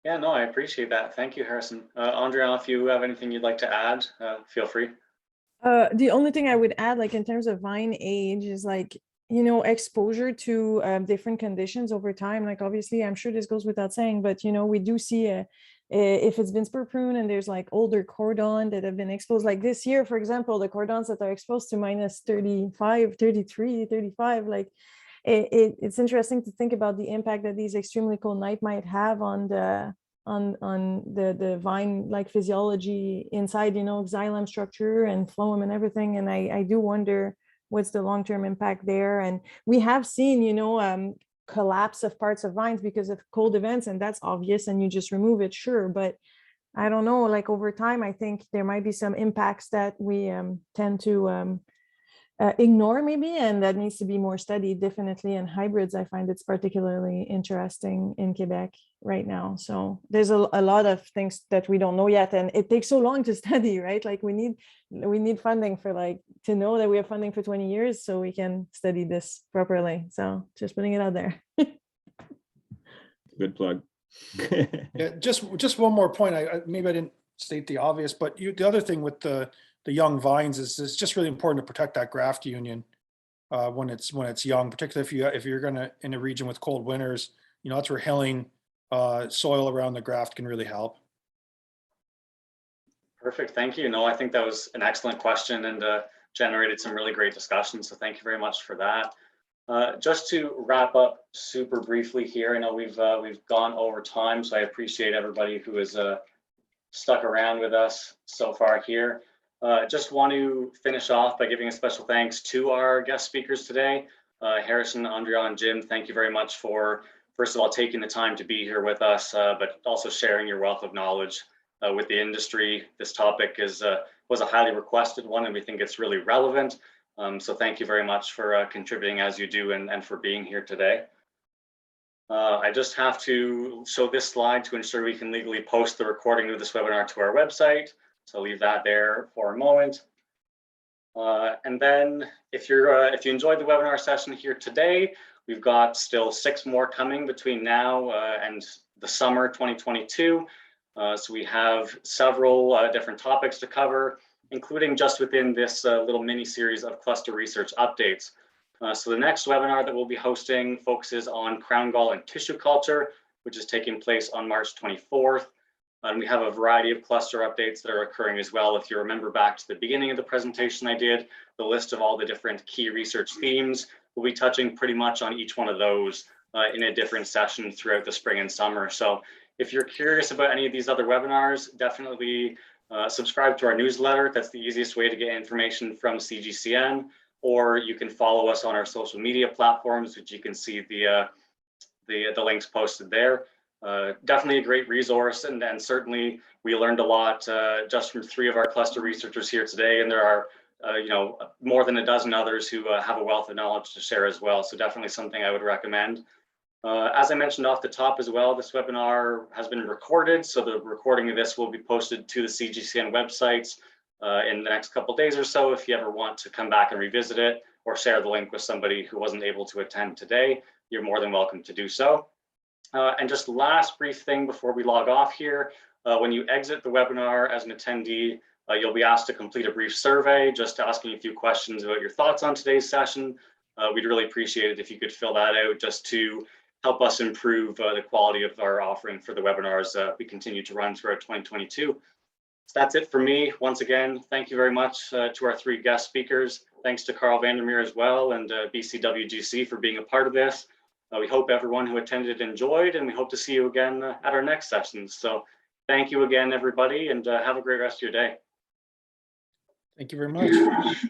Yeah, no, I appreciate that. Thank you, Harrison. Andréanne, if you have anything you'd like to add, feel free. The only thing I would add, like in terms of vine age, is like, exposure to different conditions over time. Like obviously, I'm sure this goes without saying, but we do see if it's been spur prune and there's like older cordon that have been exposed, like this year, for example, the cordons that are exposed to minus 35, 33, 35, like it's interesting to think about the impact that these extremely cold nights might have on the vine like physiology inside, xylem structure and phloem and everything. And I do wonder what's the long-term impact there. And we have seen, collapse of parts of vines because of cold events, and that's obvious, and you just remove it, sure. But I don't know, like over time, I think there might be some impacts that we tend to ignore maybe, and that needs to be more studied. Definitely in hybrids, I find it's particularly interesting in Quebec right now. So there's a lot of things that we don't know yet, and it takes so long to study, right? Like we need funding for to know that we have funding for 20 years so we can study this properly. So just putting it out there. Good plug. Yeah, just one more point. Maybe I didn't state the obvious, but the other thing with the young vines is it's just really important to protect that graft union when it's young, particularly if you're gonna in a region with cold winters. That's where hilling soil around the graft can really help. Perfect, thank you. No, I think that was an excellent question and generated some really great discussion. So thank you very much for that. Just to wrap up super briefly here, I know we've gone over time, so I appreciate everybody who has stuck around with us so far here. Just want to finish off by giving a special thanks to our guest speakers today. Harrison, Andréanne, Jim, thank you very much for, first of all, taking the time to be here with us, but also sharing your wealth of knowledge with the industry. This topic was a highly requested one, and we think it's really relevant. So thank you very much for contributing as you do and for being here today. I just have to show this slide to ensure we can legally post the recording of this webinar to our website. So leave that there for a moment. And then if you enjoyed the webinar session here today, we've got still 6 more coming between now and the summer 2022. So we have several different topics to cover, including just within this little mini series of cluster research updates. So the next webinar that we'll be hosting focuses on crown gall and tissue culture, which is taking place on March 24th. And we have a variety of cluster updates that are occurring as well. If you remember back to the beginning of the presentation I did, the list of all the different key research themes, we'll be touching pretty much on each one of those in a different session throughout the spring and summer. So if you're curious about any of these other webinars, definitely subscribe to our newsletter. That's the easiest way to get information from CGCN, or you can follow us on our social media platforms, which you can see the links posted there. Definitely a great resource, and certainly we learned a lot just from 3 of our cluster researchers here today, and there are more than a dozen others who have a wealth of knowledge to share as well. So definitely something I would recommend. As I mentioned off the top as well, this webinar has been recorded, so the recording of this will be posted to the CGCN websites in the next couple of days or so. If you ever want to come back and revisit it or share the link with somebody who wasn't able to attend today, you're more than welcome to do so. And just last brief thing before we log off here, when you exit the webinar as an attendee, You'll be asked to complete a brief survey, just asking a few questions about your thoughts on today's session. We'd really appreciate it if you could fill that out just to help us improve the quality of our offering for the webinars we continue to run throughout 2022. So that's it for me. Once again, thank you very much to our 3 guest speakers. Thanks to Carl Vandermeer as well, and BCWGC for being a part of this. We hope everyone who attended enjoyed, and we hope to see you again at our next sessions. So thank you again, everybody, and have a great rest of your day. Thank you very much.